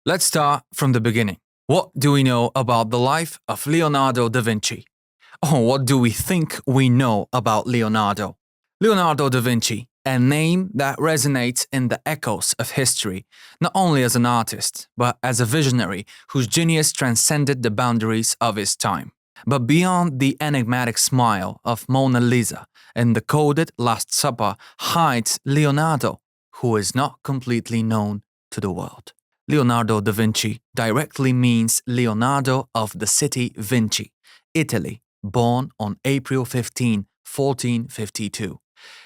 Let's start from the beginning. What do we know about the life of Leonardo da Vinci? Or what do we think we know about Leonardo? Leonardo da Vinci, a name that resonates in the echoes of history, not only as an artist, but as a visionary whose genius transcended the boundaries of his time. But beyond the enigmatic smile of Mona Lisa and the coded Last Supper hides Leonardo, who is not completely known to the world. Leonardo da Vinci directly means Leonardo of the city Vinci, Italy, born on April 15, 1452.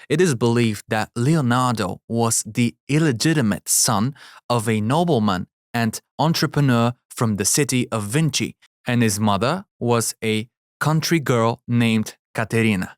It is believed that Leonardo was the illegitimate son of a nobleman and entrepreneur from the city of Vinci, and his mother was a country girl named Caterina.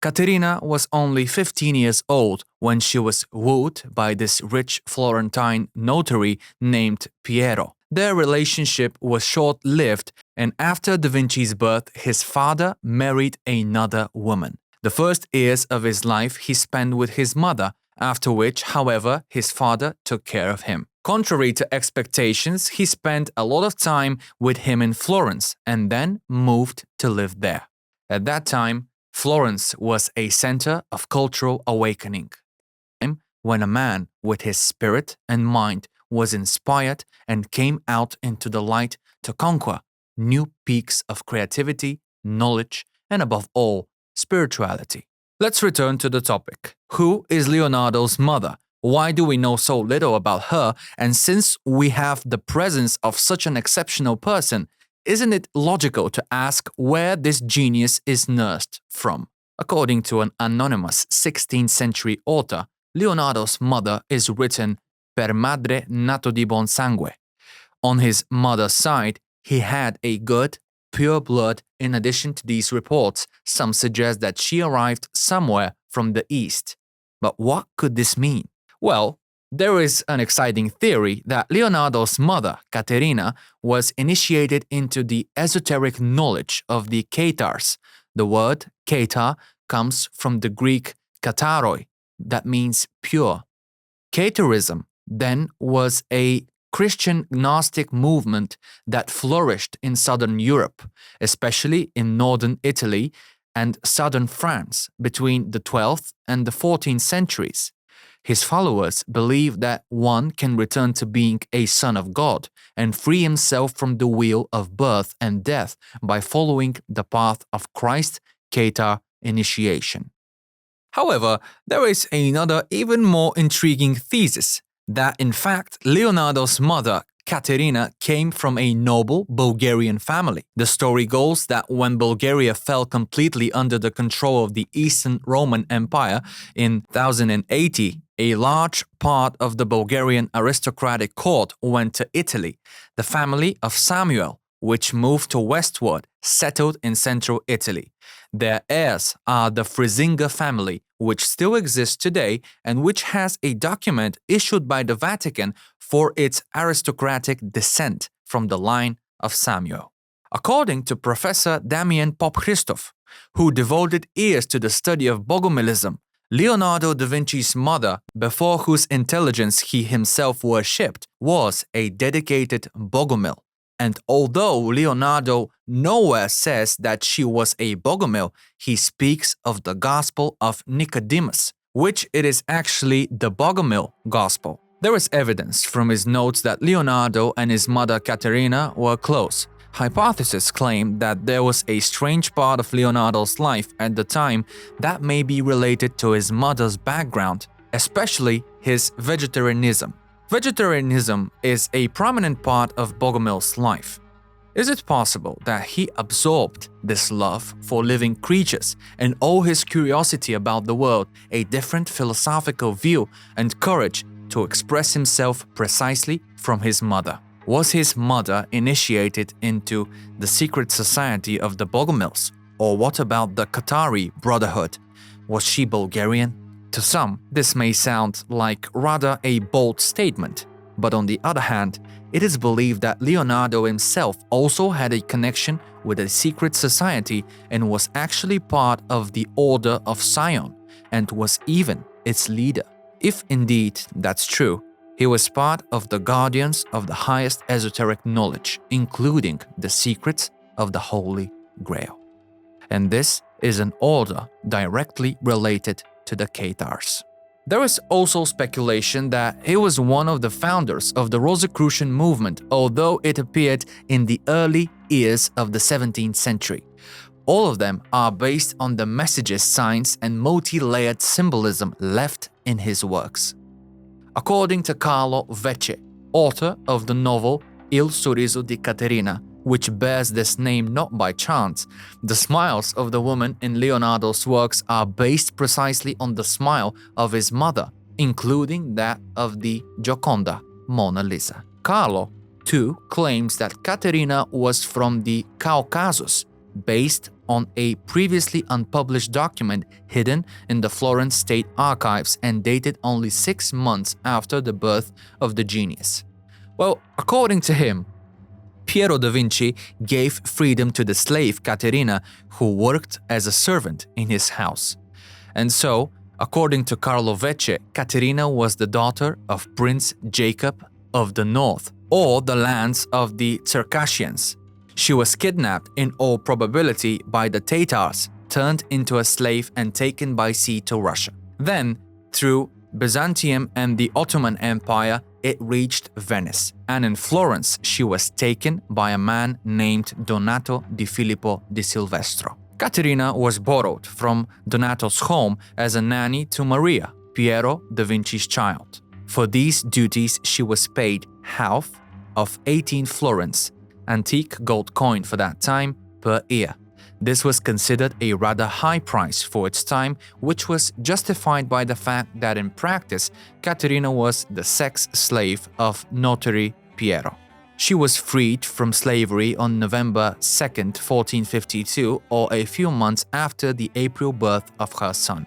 Caterina was only 15 years old when she was wooed by this rich Florentine notary named Piero. Their relationship was short-lived, and after Da Vinci's birth, his father married another woman. The first years of his life he spent with his mother, after which, however, his father took care of him. Contrary to expectations, he spent a lot of time with him in Florence and then moved to live there. At that time, Florence was a center of cultural awakening, when a man with his spirit and mind was inspired and came out into the light to conquer new peaks of creativity, knowledge, and above all, spirituality. Let's return to the topic. Who is Leonardo's mother? Why do we know so little about her? And since we have the presence of such an exceptional person, isn't it logical to ask where this genius is nursed from? According to an anonymous 16th century author, Leonardo's mother is written per madre nato di buon sangue. On his mother's side, he had a good, pure blood. In addition to these reports, some suggest that she arrived somewhere from the east. But what could this mean? Well, there is an exciting theory that Leonardo's mother, Caterina, was initiated into the esoteric knowledge of the Cathars. The word Cathar comes from the Greek katharoi, that means pure. Catharism then was a Christian Gnostic movement that flourished in southern Europe, especially in northern Italy and southern France between the 12th and the 14th centuries. His followers believe that one can return to being a son of God and free himself from the wheel of birth and death by following the path of Christ's Cathar initiation. However, there is another even more intriguing thesis, that in fact Leonardo's mother, Caterina, came from a noble Bulgarian family. The story goes that when Bulgaria fell completely under the control of the Eastern Roman Empire in 1080, a large part of the Bulgarian aristocratic court went to Italy. The family of Samuel, which moved to westward, settled in central Italy. Their heirs are the Frisinga family, which still exists today and which has a document issued by the Vatican for its aristocratic descent from the line of Samuel. According to Professor Damian Popchristov, who devoted years to the study of Bogomilism, Leonardo da Vinci's mother, before whose intelligence he himself worshipped, was a dedicated Bogomil. And although Leonardo nowhere says that she was a Bogomil, he speaks of the Gospel of Nicodemus, which it is actually the Bogomil Gospel. There is evidence from his notes that Leonardo and his mother Caterina were close. Hypotheses claim that there was a strange part of Leonardo's life at the time that may be related to his mother's background, especially his vegetarianism. Vegetarianism is a prominent part of Bogomil's life. Is it possible that he absorbed this love for living creatures and all his curiosity about the world, a different philosophical view, and courage to express himself precisely from his mother? Was his mother initiated into the secret society of the Bogomils? Or what about the Cathari Brotherhood? Was she Bulgarian? To some, this may sound like rather a bold statement, but on the other hand, it is believed that Leonardo himself also had a connection with a secret society and was actually part of the Order of Sion and was even its leader. If indeed that's true, He was part of the guardians of the highest esoteric knowledge, including the secrets of the Holy Grail. And this is an order directly related to the Cathars. There is also speculation that he was one of the founders of the Rosicrucian movement, although it appeared in the early years of the 17th century. All of them are based on the messages, signs, and multi-layered symbolism left in his works. According to Carlo Vecchi, author of the novel Il sorriso di Caterina, which bears this name not by chance, the smiles of the woman in Leonardo's works are based precisely on the smile of his mother, including that of the Gioconda Mona Lisa. Carlo, too, claims that Caterina was from the Caucasus, based on a previously unpublished document hidden in the Florence State Archives and dated only 6 months after the birth of the genius. Well, according to him, Piero da Vinci gave freedom to the slave Caterina, who worked as a servant in his house. And so, according to Carlo Vecchi, Caterina was the daughter of Prince Jacob of the North, or the lands of the Circassians. She was kidnapped in all probability by the Tatars, turned into a slave and taken by sea to Russia. Then, through Byzantium and the Ottoman Empire, it reached Venice, and in Florence she was taken by a man named Donato di Filippo di Silvestro. Caterina was borrowed from Donato's home as a nanny to Maria, Piero da Vinci's child. For these duties she was paid half of 18 florins, antique gold coin for that time, per year. This was considered a rather high price for its time, which was justified by the fact that in practice, Caterina was the sex slave of notary Piero. She was freed from slavery on November 2nd, 1452, or a few months after the April birth of her son.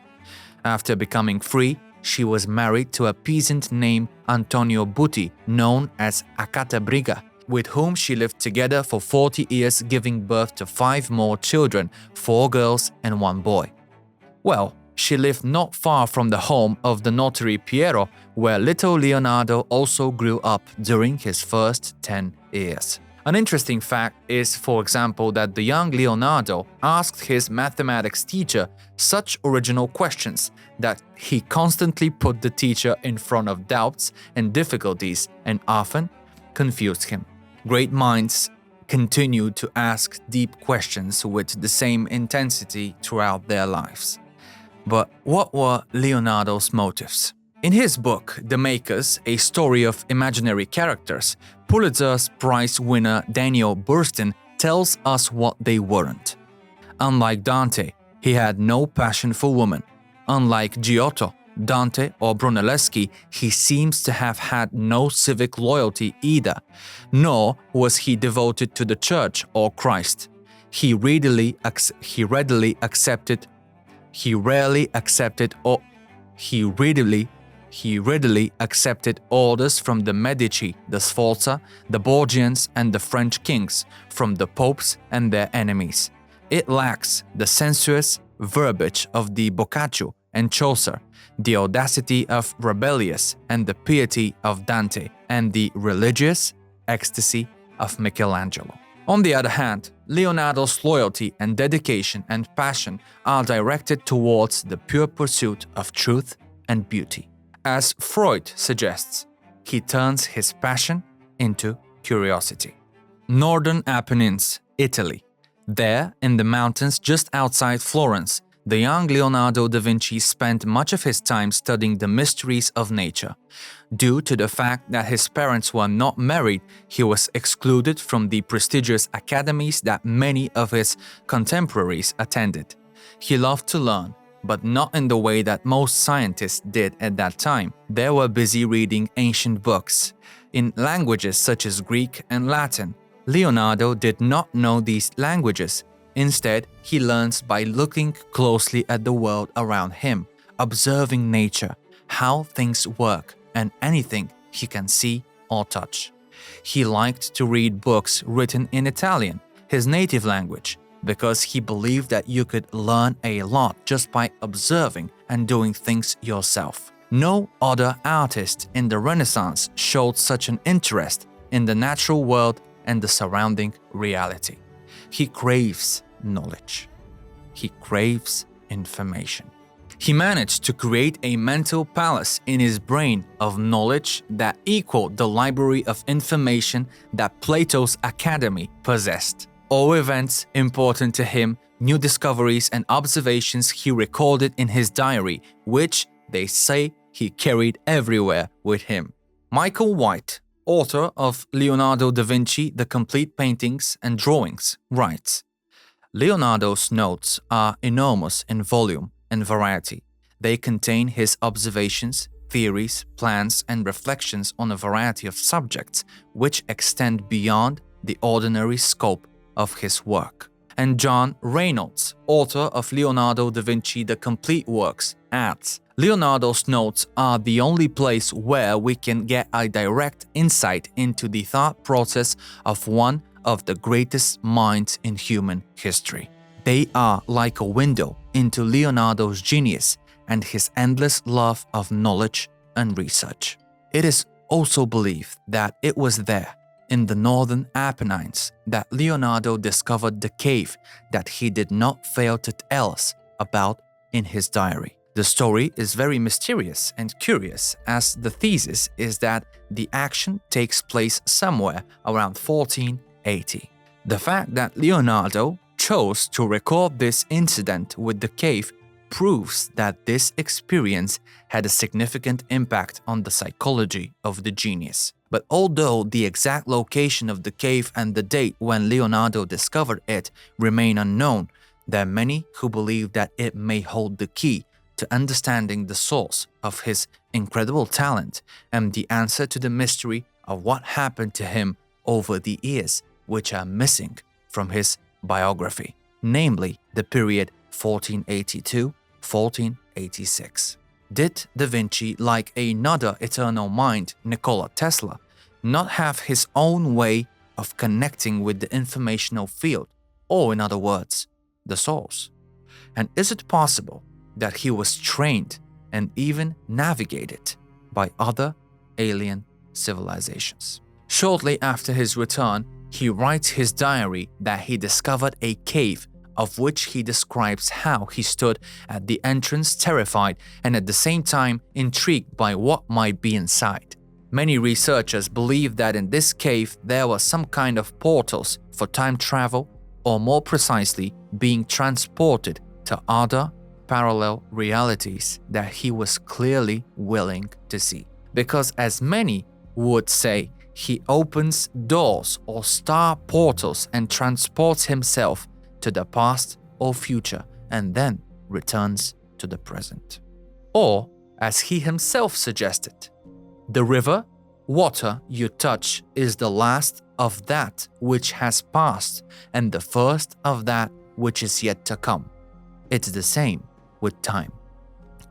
After becoming free, she was married to a peasant named Antonio Buti, known as Acatabriga, with whom she lived together for 40 years, giving birth to 5 more children, 4 girls and 1 boy. Well, she lived not far from the home of the notary Piero, where little Leonardo also grew up during his first 10 years. An interesting fact is, for example, that the young Leonardo asked his mathematics teacher such original questions that he constantly put the teacher in front of doubts and difficulties and often confused him. Great minds continue to ask deep questions with the same intensity throughout their lives. But what were Leonardo's motives? In his book, The Makers, A Story of Imaginary Characters, Pulitzer Prize winner Daniel Bernstein tells us what they weren't. Unlike Dante, he had no passion for women. Unlike Giotto, Dante, or Brunelleschi, he seems to have had no civic loyalty either, nor was he devoted to the church or Christ. He rarely accepted orders from the Medici, the Sforza, the Borgians, and the French kings, from the popes and their enemies. It lacks the sensuous verbiage of the Boccaccio and Chaucer, the audacity of Rabelais and the piety of Dante, and the religious ecstasy of Michelangelo. On the other hand, Leonardo's loyalty and dedication and passion are directed towards the pure pursuit of truth and beauty. As Freud suggests, he turns his passion into curiosity. Northern Apennines, Italy. There, in the mountains just outside Florence, the young Leonardo da Vinci spent much of his time studying the mysteries of nature. Due to the fact that his parents were not married, he was excluded from the prestigious academies that many of his contemporaries attended. He loved to learn, but not in the way that most scientists did at that time. They were busy reading ancient books in languages such as Greek and Latin. Leonardo did not know these languages. Instead, he learns by looking closely at the world around him, observing nature, how things work, and anything he can see or touch. He liked to read books written in Italian, his native language, because he believed that you could learn a lot just by observing and doing things yourself. No other artist in the Renaissance showed such an interest in the natural world and the surrounding reality. He craves knowledge. He craves information. He managed to create a mental palace in his brain of knowledge that equaled the library of information that Plato's Academy possessed. All events important to him, new discoveries and observations he recorded in his diary, which, they say, he carried everywhere with him. Michael White, author of Leonardo da Vinci, The Complete Paintings and Drawings, writes, Leonardo's notes are enormous in volume and variety. They contain his observations, theories, plans, and reflections on a variety of subjects which extend beyond the ordinary scope of his work. And John Reynolds, author of Leonardo da Vinci The Complete Works, adds, Leonardo's notes are the only place where we can get a direct insight into the thought process of one of the greatest minds in human history. They are like a window into Leonardo's genius and his endless love of knowledge and research. It is also believed that it was there, in the northern Apennines, that Leonardo discovered the cave that he did not fail to tell us about in his diary. The story is very mysterious and curious, as the thesis is that the action takes place somewhere around 1480. The fact that Leonardo chose to record this incident with the cave proves that this experience had a significant impact on the psychology of the genius. But although the exact location of the cave and the date when Leonardo discovered it remain unknown, there are many who believe that it may hold the key to understanding the source of his incredible talent and the answer to the mystery of what happened to him over the years, which are missing from his biography, namely the period 1482-1486. Did Da Vinci, like another eternal mind, Nikola Tesla, not have his own way of connecting with the informational field, or in other words, the source? And is it possible that he was trained and even navigated by other alien civilizations? Shortly after his return, he writes his diary that he discovered a cave, of which he describes how he stood at the entrance terrified and at the same time intrigued by what might be inside. Many researchers believe that in this cave there were some kind of portals for time travel, or more precisely, being transported to other parallel realities that he was clearly willing to see. Because as many would say, he opens doors or star portals and transports himself to the past or future and then returns to the present. Or, as he himself suggested, the river, water you touch is the last of that which has passed and the first of that which is yet to come. It's the same with time.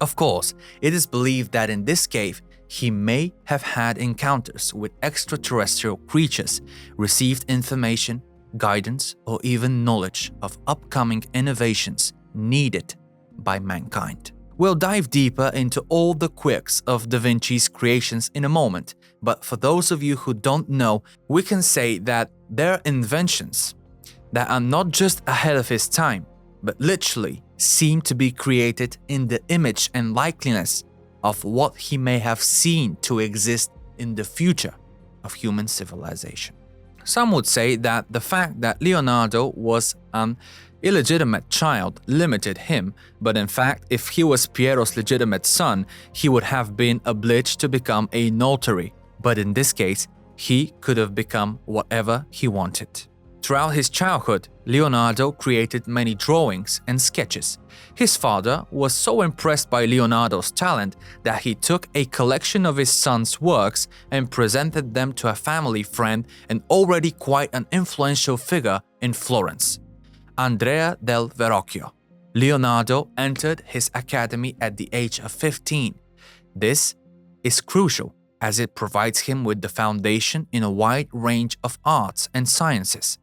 Of course, it is believed that in this cave, he may have had encounters with extraterrestrial creatures, received information, guidance, or even knowledge of upcoming innovations needed by mankind. We'll dive deeper into all the quirks of Da Vinci's creations in a moment, but for those of you who don't know, we can say that they're inventions that are not just ahead of his time, but literally seem to be created in the image and likeness of what he may have seen to exist in the future of human civilization. Some would say that the fact that Leonardo was an illegitimate child limited him, but in fact, if he was Piero's legitimate son, he would have been obliged to become a notary, but in this case, he could have become whatever he wanted. Throughout his childhood, Leonardo created many drawings and sketches. His father was so impressed by Leonardo's talent that he took a collection of his son's works and presented them to a family friend and already quite an influential figure in Florence, Andrea del Verrocchio. Leonardo entered his academy at the age of 15. This is crucial as it provides him with the foundation in a wide range of arts and sciences.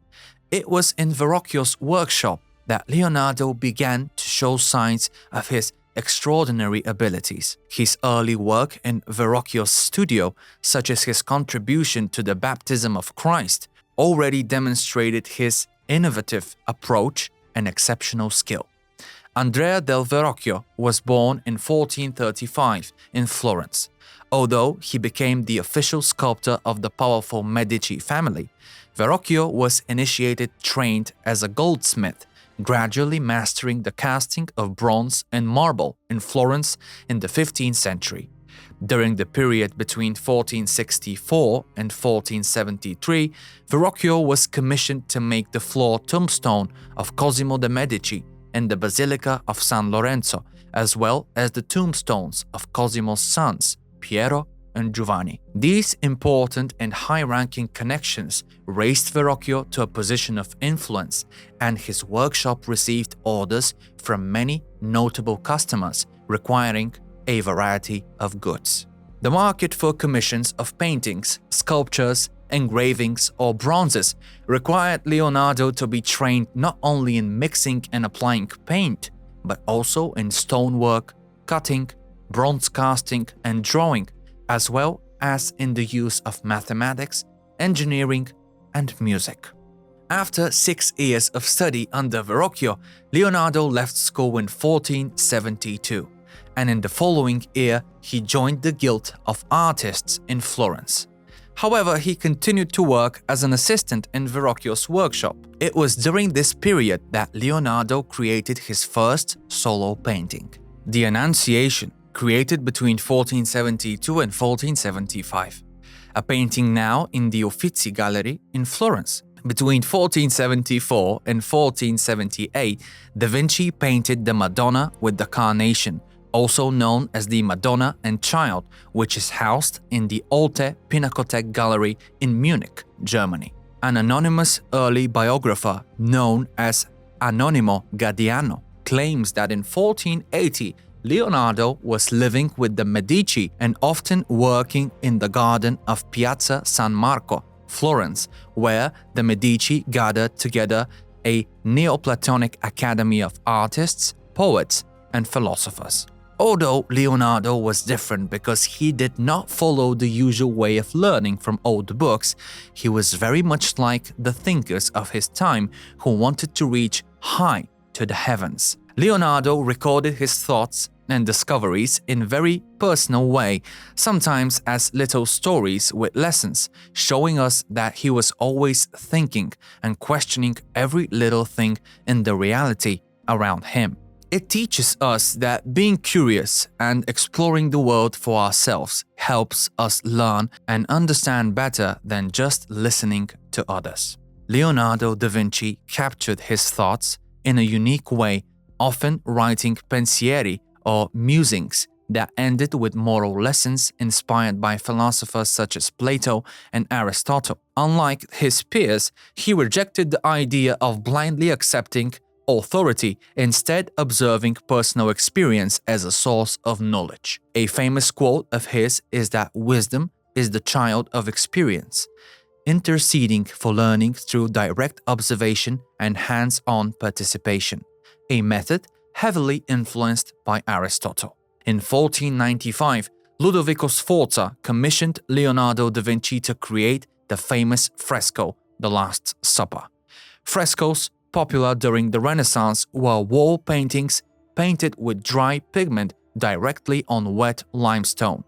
It was in Verrocchio's workshop that Leonardo began to show signs of his extraordinary abilities. His early work in Verrocchio's studio, such as his contribution to the baptism of Christ, already demonstrated his innovative approach and exceptional skill. Andrea del Verrocchio was born in 1435 in Florence. Although he became the official sculptor of the powerful Medici family, Verrocchio was initiated trained as a goldsmith, gradually mastering the casting of bronze and marble in Florence in the 15th century. During the period between 1464 and 1473, Verrocchio was commissioned to make the floor tombstone of Cosimo de' Medici in the Basilica of San Lorenzo, as well as the tombstones of Cosimo's sons, Piero and Giovanni. These important and high-ranking connections raised Verrocchio to a position of influence, and his workshop received orders from many notable customers requiring a variety of goods. The market for commissions of paintings, sculptures, engravings, or bronzes required Leonardo to be trained not only in mixing and applying paint, but also in stonework, cutting, bronze casting, and drawing, as well as in the use of mathematics, engineering, and music. After 6 years of study under Verrocchio, Leonardo left school in 1472, and in the following year he joined the Guild of Artists in Florence. However, he continued to work as an assistant in Verrocchio's workshop. It was during this period that Leonardo created his first solo painting, The Annunciation, created between 1472 and 1475, a painting now in the Uffizi Gallery in Florence. Between 1474 and 1478, Da Vinci painted the Madonna with the Carnation, also known as the Madonna and Child, which is housed in the Alte Pinakothek Gallery in Munich, Germany. An anonymous early biographer known as Anonimo Gadiano claims that in 1480, Leonardo was living with the Medici and often working in the garden of Piazza San Marco, Florence, where the Medici gathered together a Neoplatonic academy of artists, poets, and philosophers. Although Leonardo was different because he did not follow the usual way of learning from old books, he was very much like the thinkers of his time who wanted to reach high to the heavens. Leonardo recorded his thoughts and discoveries in a very personal way, sometimes as little stories with lessons, showing us that he was always thinking and questioning every little thing in the reality around him. It teaches us that being curious and exploring the world for ourselves helps us learn and understand better than just listening to others. Leonardo da Vinci captured his thoughts in a unique way, often writing pensieri or musings that ended with moral lessons inspired by philosophers such as Plato and Aristotle. Unlike his peers, he rejected the idea of blindly accepting authority, instead observing personal experience as a source of knowledge. A famous quote of his is that wisdom is the child of experience, interceding for learning through direct observation and hands-on participation, a method heavily influenced by Aristotle. In 1495, Ludovico Sforza commissioned Leonardo da Vinci to create the famous fresco, The Last Supper. Frescoes, popular during the Renaissance, were wall paintings painted with dry pigment directly on wet limestone.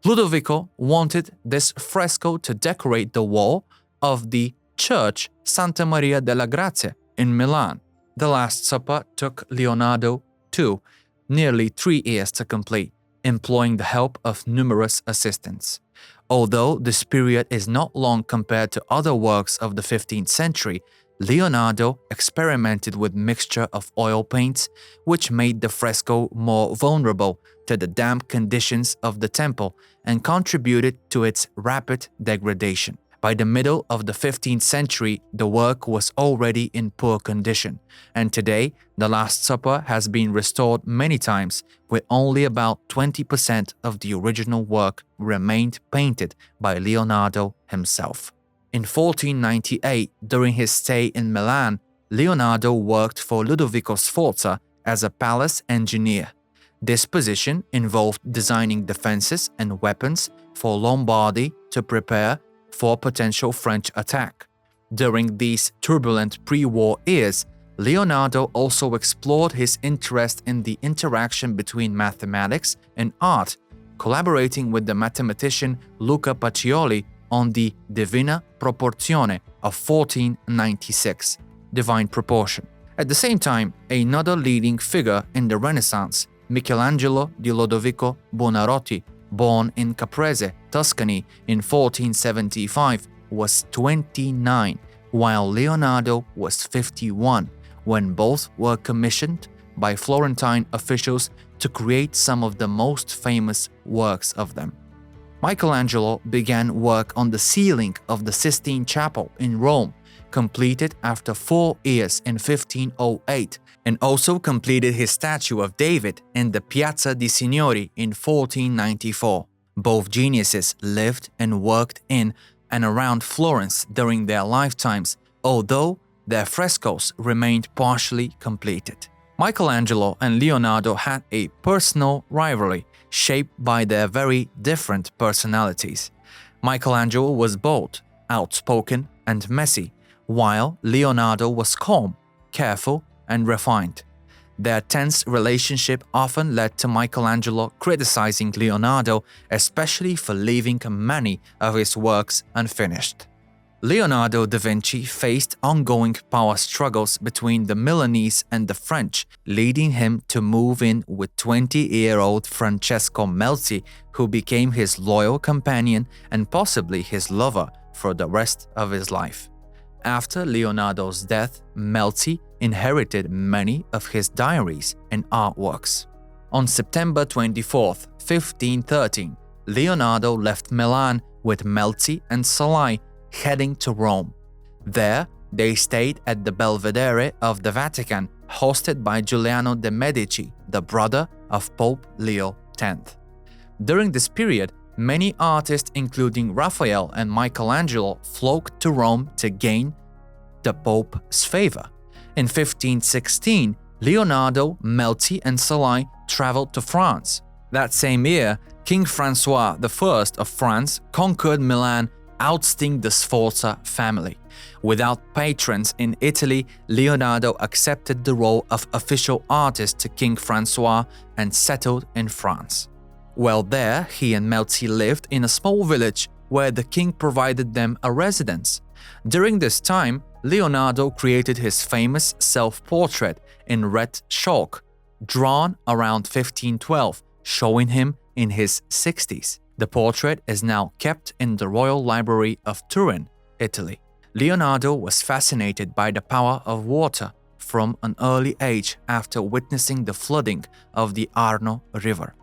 Ludovico wanted this fresco to decorate the wall of the church Santa Maria della Grazie in Milan. The Last Supper took Leonardo, too, nearly 3 years to complete, employing the help of numerous assistants. Although this period is not long compared to other works of the 15th century, Leonardo experimented with mixture of oil paints, which made the fresco more vulnerable to the damp conditions of the temple and contributed to its rapid degradation. By the middle of the 15th century, the work was already in poor condition, and today the Last Supper has been restored many times, with only about 20% of the original work remained painted by Leonardo himself. In 1498, during his stay in Milan, Leonardo worked for Ludovico Sforza as a palace engineer. This position involved designing defenses and weapons for Lombardy to prepare for potential French attack. During these turbulent pre-war years, Leonardo also explored his interest in the interaction between mathematics and art, collaborating with the mathematician Luca Pacioli on the Divina Proporzione of 1496, Divine Proportion. At the same time, another leading figure in the Renaissance, Michelangelo di Lodovico Buonarroti, born in Caprese, Tuscany in 1475, was 29, while Leonardo was 51, when both were commissioned by Florentine officials to create some of the most famous works of them. Michelangelo began work on the ceiling of the Sistine Chapel in Rome, completed after 4 years in 1508, and also completed his statue of David in the Piazza di Signori in 1494. Both geniuses lived and worked in and around Florence during their lifetimes, although their frescoes remained partially completed. Michelangelo and Leonardo had a personal rivalry shaped by their very different personalities. Michelangelo was bold, outspoken, and messy, while Leonardo was calm, careful, and refined. Their tense relationship often led to Michelangelo criticizing Leonardo, especially for leaving many of his works unfinished. Leonardo da Vinci faced ongoing power struggles between the Milanese and the French, leading him to move in with 20-year-old Francesco Melzi, who became his loyal companion and possibly his lover for the rest of his life. After Leonardo's death, Melzi inherited many of his diaries and artworks. On September 24, 1513, Leonardo left Milan with Melzi and Salai, heading to Rome. There, they stayed at the Belvedere of the Vatican, hosted by Giuliano de' Medici, the brother of Pope Leo X. During this period, many artists, including Raphael and Michelangelo, flocked to Rome to gain the Pope's favor. In 1516, Leonardo, Melzi, and Salai traveled to France. That same year, King Francois I of France conquered Milan, ousting the Sforza family. Without patrons in Italy, Leonardo accepted the role of official artist to King Francois and settled in France. While there, he and Melzi lived in a small village where the king provided them a residence. During this time, Leonardo created his famous self-portrait in red chalk, drawn around 1512, showing him in his 60s. The portrait is now kept in the Royal Library of Turin, Italy. Leonardo was fascinated by the power of water from an early age after witnessing the flooding of the Arno River.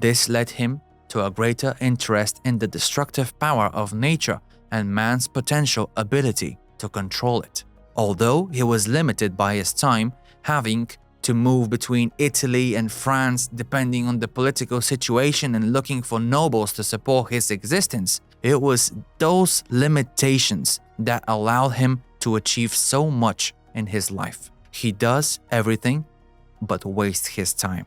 This led him to a greater interest in the destructive power of nature and man's potential ability to control it. Although he was limited by his time, having to move between Italy and France depending on the political situation and looking for nobles to support his existence, it was those limitations that allowed him to achieve so much in his life. He does everything but waste his time.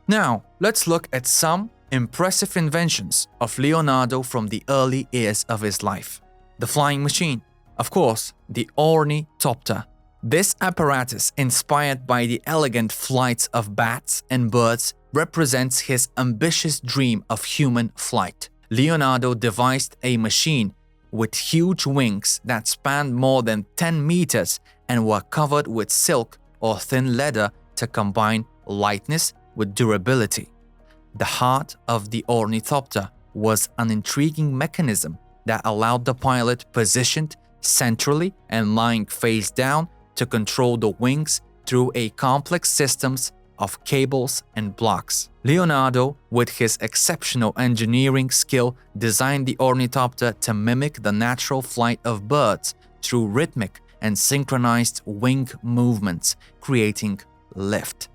Now, let's look at some impressive inventions of Leonardo from the early years of his life. The flying machine. Of course, the ornithopter. This apparatus, inspired by the elegant flights of bats and birds, represents his ambitious dream of human flight. Leonardo devised a machine with huge wings that spanned more than 10 meters and were covered with silk or thin leather to combine lightness with durability. The heart of the ornithopter was an intriguing mechanism that allowed the pilot, positioned centrally and lying face down, to control the wings through a complex systems of cables and blocks. Leonardo, with his exceptional engineering skill, designed the ornithopter to mimic the natural flight of birds through rhythmic and synchronized wing movements, creating lift.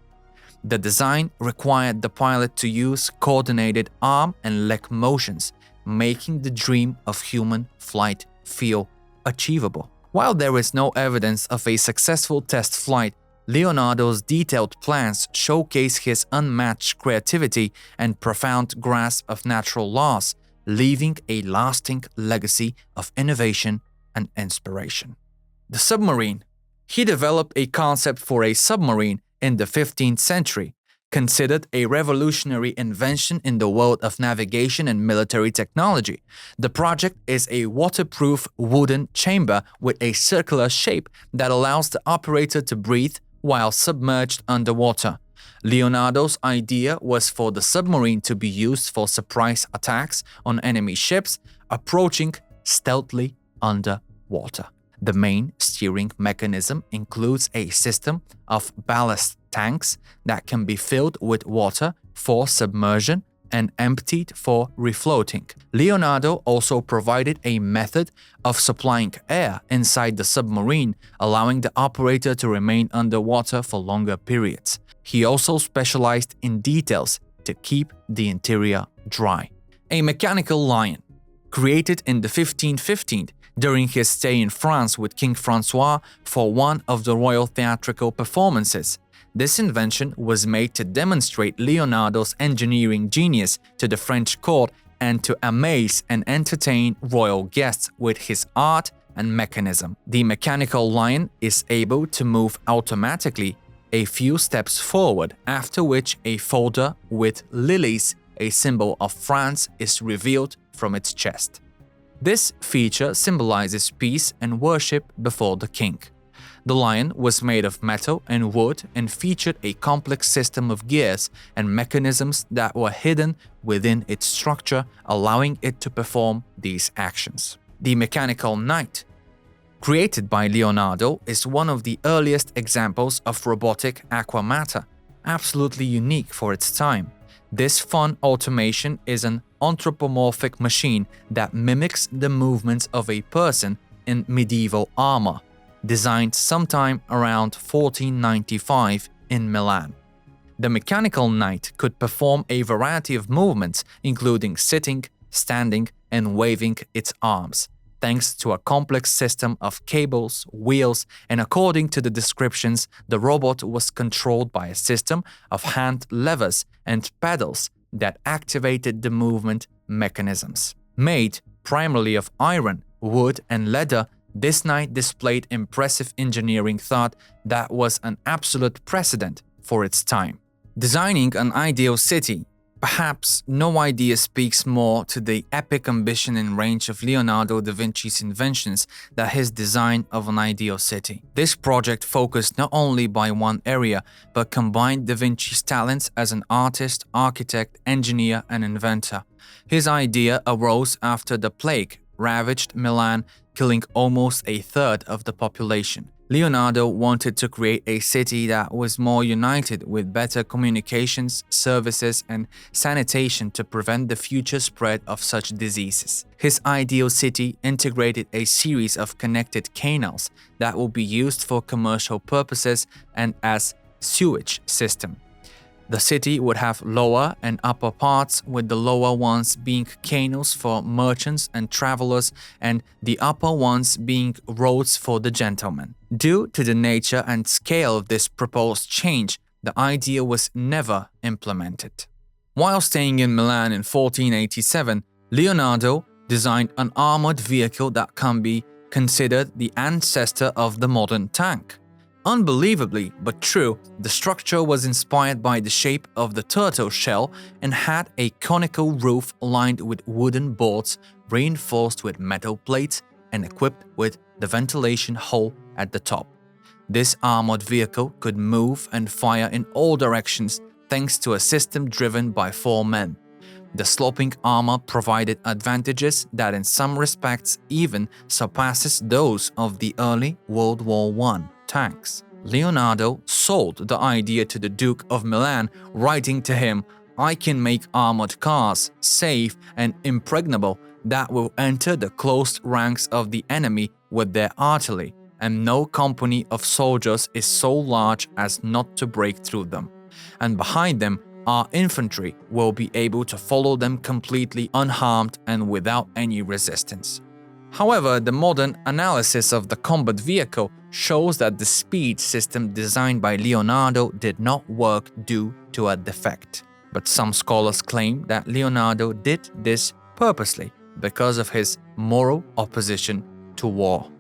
The design required the pilot to use coordinated arm and leg motions, making the dream of human flight feel achievable. While there is no evidence of a successful test flight, Leonardo's detailed plans showcase his unmatched creativity and profound grasp of natural laws, leaving a lasting legacy of innovation and inspiration. The submarine. He developed a concept for a submarine in the 15th century, considered a revolutionary invention in the world of navigation and military technology. The project is a waterproof wooden chamber with a circular shape that allows the operator to breathe while submerged underwater. Leonardo's idea was for the submarine to be used for surprise attacks on enemy ships approaching stealthily underwater. The main steering mechanism includes a system of ballast tanks that can be filled with water for submersion and emptied for refloating. Leonardo also provided a method of supplying air inside the submarine, allowing the operator to remain underwater for longer periods. He also specialized in details to keep the interior dry. A mechanical lion. Created in the 1515 during his stay in France with King François for one of the royal theatrical performances. This invention was made to demonstrate Leonardo's engineering genius to the French court and to amaze and entertain royal guests with his art and mechanism. The mechanical lion is able to move automatically a few steps forward, after which a folder with lilies, a symbol of France, is revealed from its chest. This feature symbolizes peace and worship before the king. The lion was made of metal and wood and featured a complex system of gears and mechanisms that were hidden within its structure, allowing it to perform these actions. The mechanical knight, created by Leonardo, is one of the earliest examples of robotic aqua matter, absolutely unique for its time. This fun automation is an anthropomorphic machine that mimics the movements of a person in medieval armor, designed sometime around 1495 in Milan. The mechanical knight could perform a variety of movements, including sitting, standing, and waving its arms, thanks to a complex system of cables, wheels, and according to the descriptions, the robot was controlled by a system of hand levers and pedals that activated the movement mechanisms. Made primarily of iron, wood, and leather, this knight displayed impressive engineering thought that was an absolute precedent for its time. Designing an ideal city. Perhaps no idea speaks more to the epic ambition and range of Leonardo da Vinci's inventions than his design of an ideal city. This project focused not only by one area, but combined da Vinci's talents as an artist, architect, engineer, and inventor. His idea arose after the plague ravaged Milan, killing almost a third of the population. Leonardo wanted to create a city that was more united, with better communications, services, and sanitation to prevent the future spread of such diseases. His ideal city integrated a series of connected canals that will be used for commercial purposes and as sewage system. The city would have lower and upper parts, with the lower ones being canals for merchants and travelers and the upper ones being roads for the gentlemen. Due to the nature and scale of this proposed change, the idea was never implemented. While staying in Milan in 1487, Leonardo designed an armored vehicle that can be considered the ancestor of the modern tank. Unbelievably but true, the structure was inspired by the shape of the turtle shell and had a conical roof lined with wooden boards reinforced with metal plates and equipped with the ventilation hole at the top. This armored vehicle could move and fire in all directions thanks to a system driven by 4 men. The sloping armor provided advantages that in some respects even surpasses those of the early World War I tanks. Leonardo sold the idea to the Duke of Milan, writing to him, "I can make armored cars, safe and impregnable, that will enter the closed ranks of the enemy with their artillery, and no company of soldiers is so large as not to break through them. And behind them, our infantry will be able to follow them completely unharmed and without any resistance." However, the modern analysis of the combat vehicle shows that the speed system designed by Leonardo did not work due to a defect. But some scholars claim that Leonardo did this purposely because of his moral opposition to war.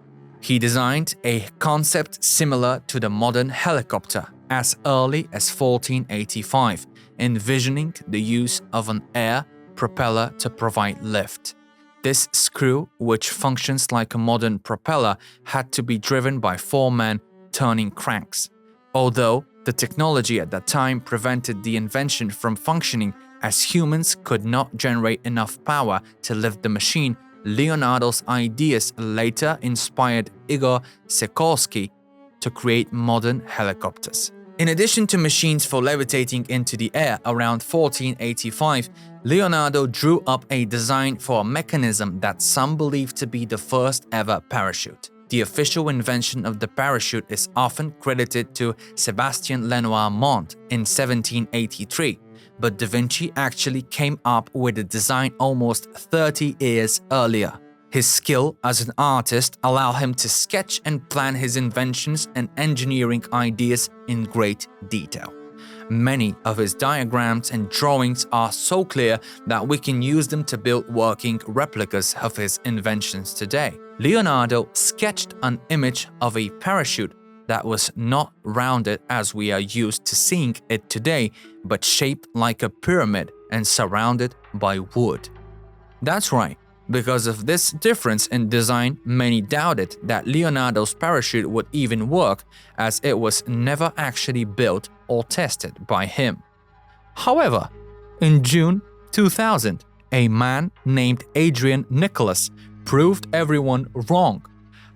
He designed a concept similar to the modern helicopter as early as 1485, envisioning the use of an air propeller to provide lift. This screw, which functions like a modern propeller, had to be driven by 4 men turning cranks. Although the technology at that time prevented the invention from functioning, as humans could not generate enough power to lift the machine, Leonardo's ideas later inspired Igor Sikorsky to create modern helicopters. In addition to machines for levitating into the air around 1485, Leonardo drew up a design for a mechanism that some believe to be the first ever parachute. The official invention of the parachute is often credited to Sébastien Lenormand in 1783, but Da Vinci actually came up with the design almost 30 years earlier. His skill as an artist allowed him to sketch and plan his inventions and engineering ideas in great detail. Many of his diagrams and drawings are so clear that we can use them to build working replicas of his inventions today. Leonardo sketched an image of a parachute that was not rounded as we are used to seeing it today, but shaped like a pyramid and surrounded by wood. That's right. Because of this difference in design, many doubted that Leonardo's parachute would even work, as it was never actually built or tested by him. However, in June 2000, a man named Adrian Nicholas proved everyone wrong.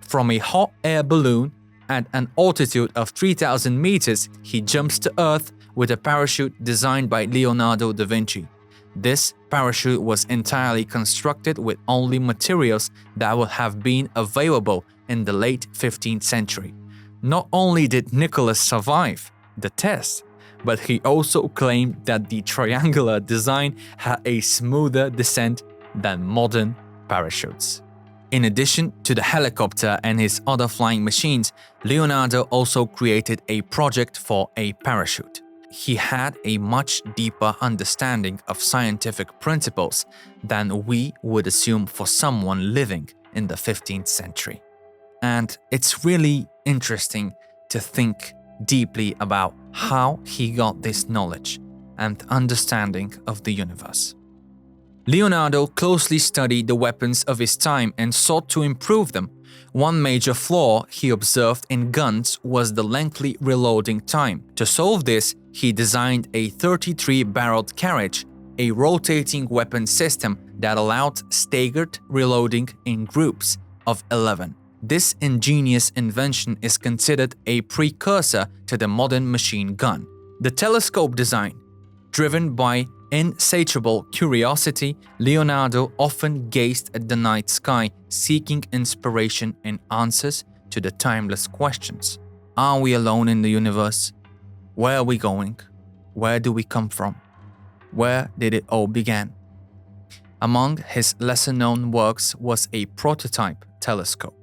From a hot air balloon at an altitude of 3,000 meters, he jumps to Earth with a parachute designed by Leonardo da Vinci. This parachute was entirely constructed with only materials that would have been available in the late 15th century. Not only did Nicholas survive the test, but he also claimed that the triangular design had a smoother descent than modern parachutes. In addition to the helicopter and his other flying machines, Leonardo also created a project for a parachute. He had a much deeper understanding of scientific principles than we would assume for someone living in the 15th century. And it's really interesting to think deeply about how he got this knowledge and understanding of the universe. Leonardo closely studied the weapons of his time and sought to improve them. One major flaw he observed in guns was the lengthy reloading time. To solve this, he designed a 33-barreled carriage, a rotating weapon system that allowed staggered reloading in groups of 11. This ingenious invention is considered a precursor to the modern machine gun. The telescope design, driven by insatiable curiosity, Leonardo often gazed at the night sky, seeking inspiration and answers to the timeless questions. Are we alone in the universe? Where are we going? Where do we come from? Where did it all begin? Among his lesser-known works was a prototype telescope.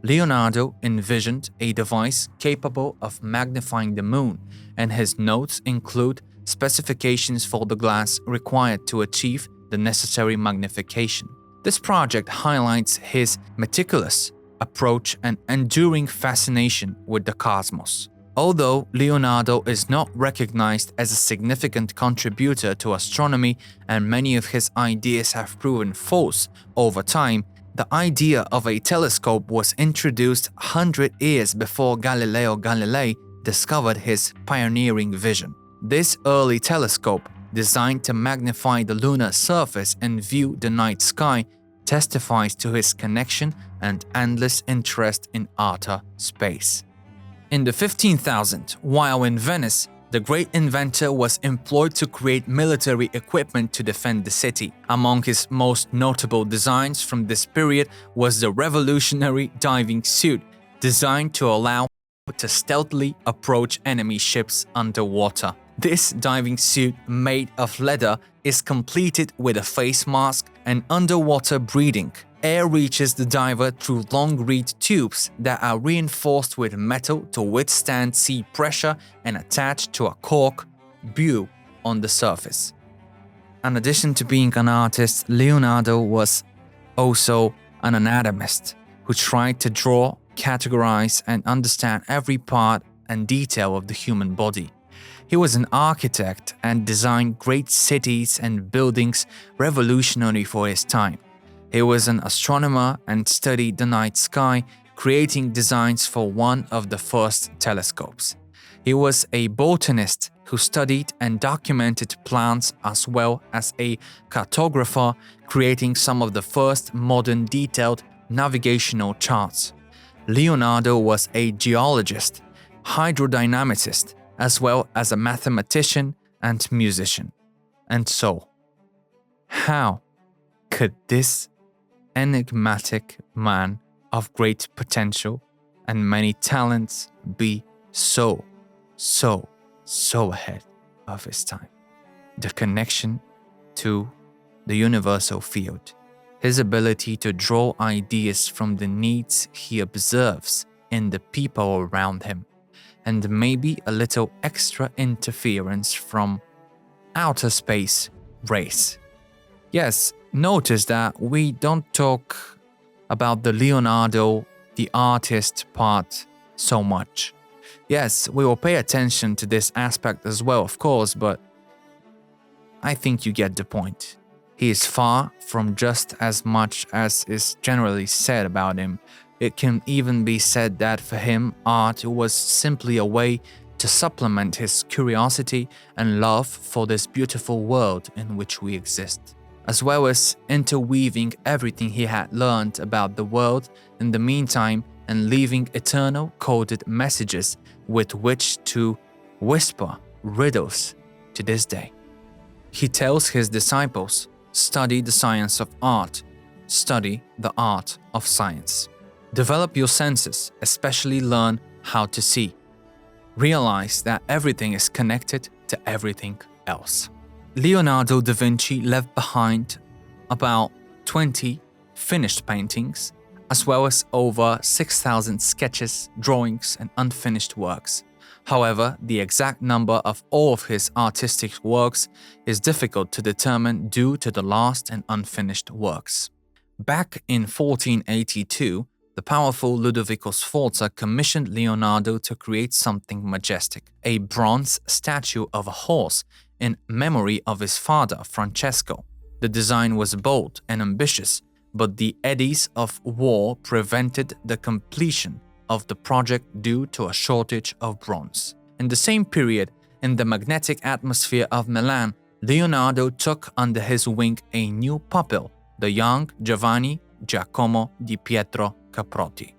Leonardo envisioned a device capable of magnifying the moon, and his notes include specifications for the glass required to achieve the necessary magnification. This project highlights his meticulous approach and enduring fascination with the cosmos. Although Leonardo is not recognized as a significant contributor to astronomy and many of his ideas have proven false over time, the idea of a telescope was introduced 100 years before Galileo Galilei discovered his pioneering vision. This early telescope, designed to magnify the lunar surface and view the night sky, testifies to his connection and endless interest in outer space. In the 15,000s, while in Venice, the great inventor was employed to create military equipment to defend the city. Among his most notable designs from this period was the revolutionary diving suit, designed to allow to stealthily approach enemy ships underwater. This diving suit, made of leather, is completed with a face mask and underwater breathing Air reaches the diver through long reed tubes that are reinforced with metal to withstand sea pressure and attached to a cork bue on the surface. In addition to being an artist, Leonardo was also an anatomist who tried to draw, categorize, and understand every part and detail of the human body. He was an architect and designed great cities and buildings revolutionary for his time. He was an astronomer and studied the night sky, creating designs for one of the first telescopes. He was a botanist who studied and documented plants as well as a cartographer, creating some of the first modern detailed navigational charts. Leonardo was a geologist, hydrodynamicist, as well as a mathematician and musician. And so, how could this enigmatic man of great potential and many talents be so ahead of his time? The connection to the universal field, his ability to draw ideas from the needs he observes in the people around him, and maybe a little extra interference from outer space race. Yes, notice that we don't talk about the Leonardo, the artist part so much. Yes, we will pay attention to this aspect as well, of course, but I think you get the point. He is far from just as much as is generally said about him. It can even be said that for him, art was simply a way to supplement his curiosity and love for this beautiful world in which we exist, as well as interweaving everything he had learned about the world in the meantime and leaving eternal coded messages with which to whisper riddles to this day. He tells his disciples, study the science of art, study the art of science. Develop your senses, especially learn how to see. Realize that everything is connected to everything else. Leonardo da Vinci left behind about 20 finished paintings, as well as over 6,000 sketches, drawings, and unfinished works. However, the exact number of all of his artistic works is difficult to determine due to the lost and unfinished works. Back in 1482, the powerful Ludovico Sforza commissioned Leonardo to create something majestic, a bronze statue of a horse in memory of his father, Francesco. The design was bold and ambitious, but the eddies of war prevented the completion of the project due to a shortage of bronze. In the same period, in the magnetic atmosphere of Milan, Leonardo took under his wing a new pupil, the young Giovanni Giacomo di Pietro Caprotti.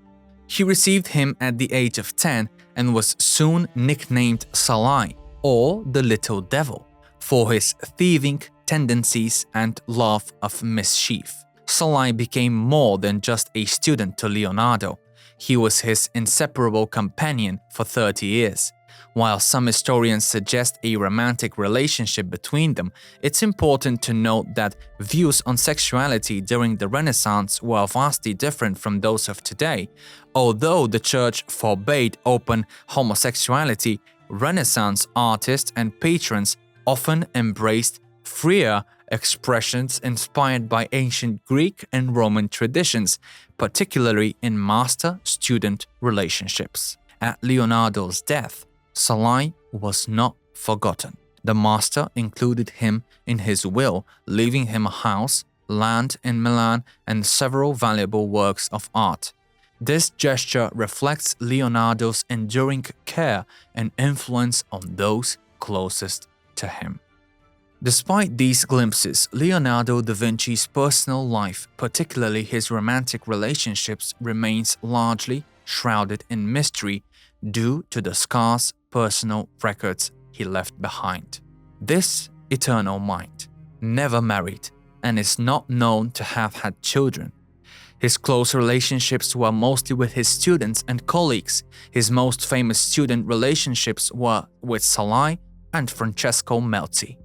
He received him at the age of 10 and was soon nicknamed Salai, or the Little Devil, for his thieving tendencies and love of mischief. Salai became more than just a student to Leonardo. He was his inseparable companion for 30 years. While some historians suggest a romantic relationship between them, it's important to note that views on sexuality during the Renaissance were vastly different from those of today. Although the church forbade open homosexuality, Renaissance artists and patrons often embraced freer expressions inspired by ancient Greek and Roman traditions, particularly in master-student relationships. At Leonardo's death, Salai was not forgotten. The master included him in his will, leaving him a house, land in Milan, and several valuable works of art. This gesture reflects Leonardo's enduring care and influence on those closest to him. Despite these glimpses, Leonardo da Vinci's personal life, particularly his romantic relationships, remains largely shrouded in mystery due to the scarce personal records he left behind. This eternal mind never married and is not known to have had children. His close relationships were mostly with his students and colleagues. His most famous student relationships were with Salai and Francesco Melzi.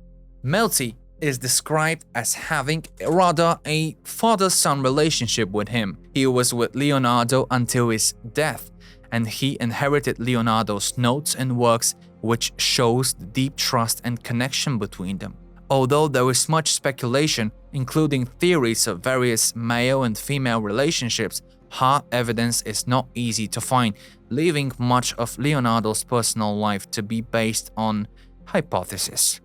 Melzi is described as having rather a father-son relationship with him. He was with Leonardo until his death, and he inherited Leonardo's notes and works, which shows the deep trust and connection between them. Although there is much speculation, including theories of various male and female relationships, hard evidence is not easy to find, leaving much of Leonardo's personal life to be based on hypotheses.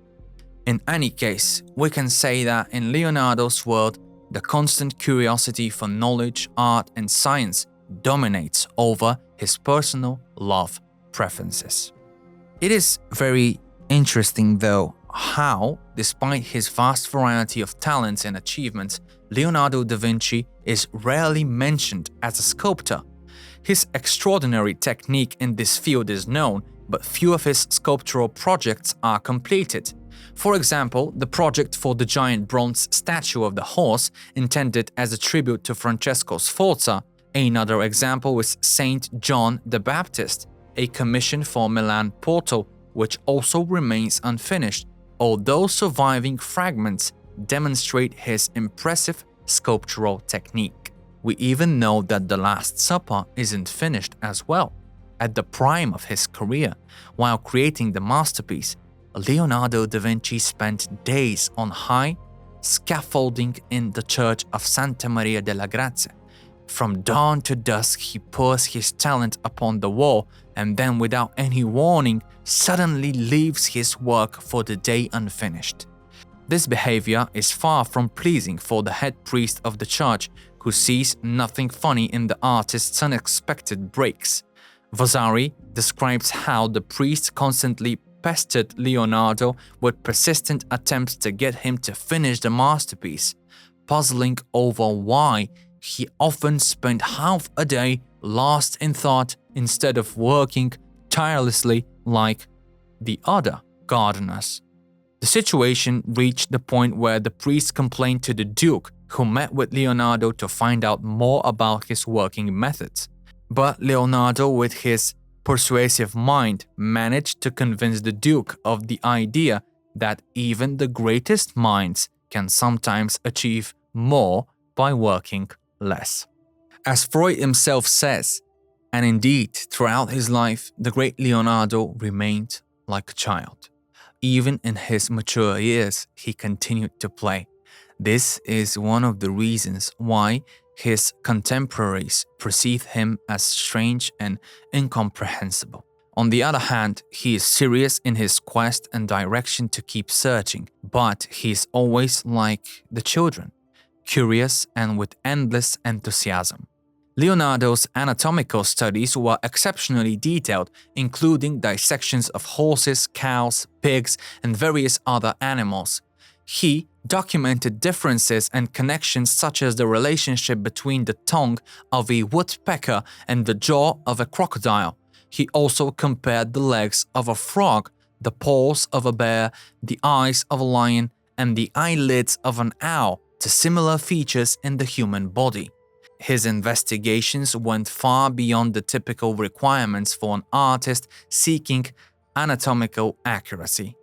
In any case, we can say that in Leonardo's world, the constant curiosity for knowledge, art, and science dominates over his personal love preferences. It is very interesting, though, how, despite his vast variety of talents and achievements, Leonardo da Vinci is rarely mentioned as a sculptor. His extraordinary technique in this field is known, but few of his sculptural projects are completed. For example, the project for the giant bronze statue of the horse, intended as a tribute to Francesco Sforza. Another example is Saint John the Baptist, a commission for Milan Portal, which also remains unfinished, although surviving fragments demonstrate his impressive sculptural technique. We even know that The Last Supper isn't finished as well. At the prime of his career, while creating the masterpiece, Leonardo da Vinci spent days on high scaffolding in the church of Santa Maria della Grazia. From dawn to dusk, he pours his talent upon the wall and then, without any warning, suddenly leaves his work for the day unfinished. This behavior is far from pleasing for the head priest of the church, who sees nothing funny in the artist's unexpected breaks. Vasari describes how the priest constantly pestered Leonardo with persistent attempts to get him to finish the masterpiece, puzzling over why he often spent half a day lost in thought instead of working tirelessly like the other gardeners. The situation reached the point where the priest complained to the Duke, who met with Leonardo to find out more about his working methods. But Leonardo, with his persuasive mind, managed to convince the Duke of the idea that even the greatest minds can sometimes achieve more by working less. As Freud himself says, and indeed throughout his life, the great Leonardo remained like a child. Even in his mature years, he continued to play. This is one of the reasons why his contemporaries perceive him as strange and incomprehensible. On the other hand, he is serious in his quest and direction to keep searching, but he is always like the children, curious and with endless enthusiasm. Leonardo's anatomical studies were exceptionally detailed, including dissections of horses, cows, pigs, and various other animals. He documented differences and connections such as the relationship between the tongue of a woodpecker and the jaw of a crocodile. He also compared the legs of a frog, the paws of a bear, the eyes of a lion, and the eyelids of an owl to similar features in the human body. His investigations went far beyond the typical requirements for an artist seeking anatomical accuracy.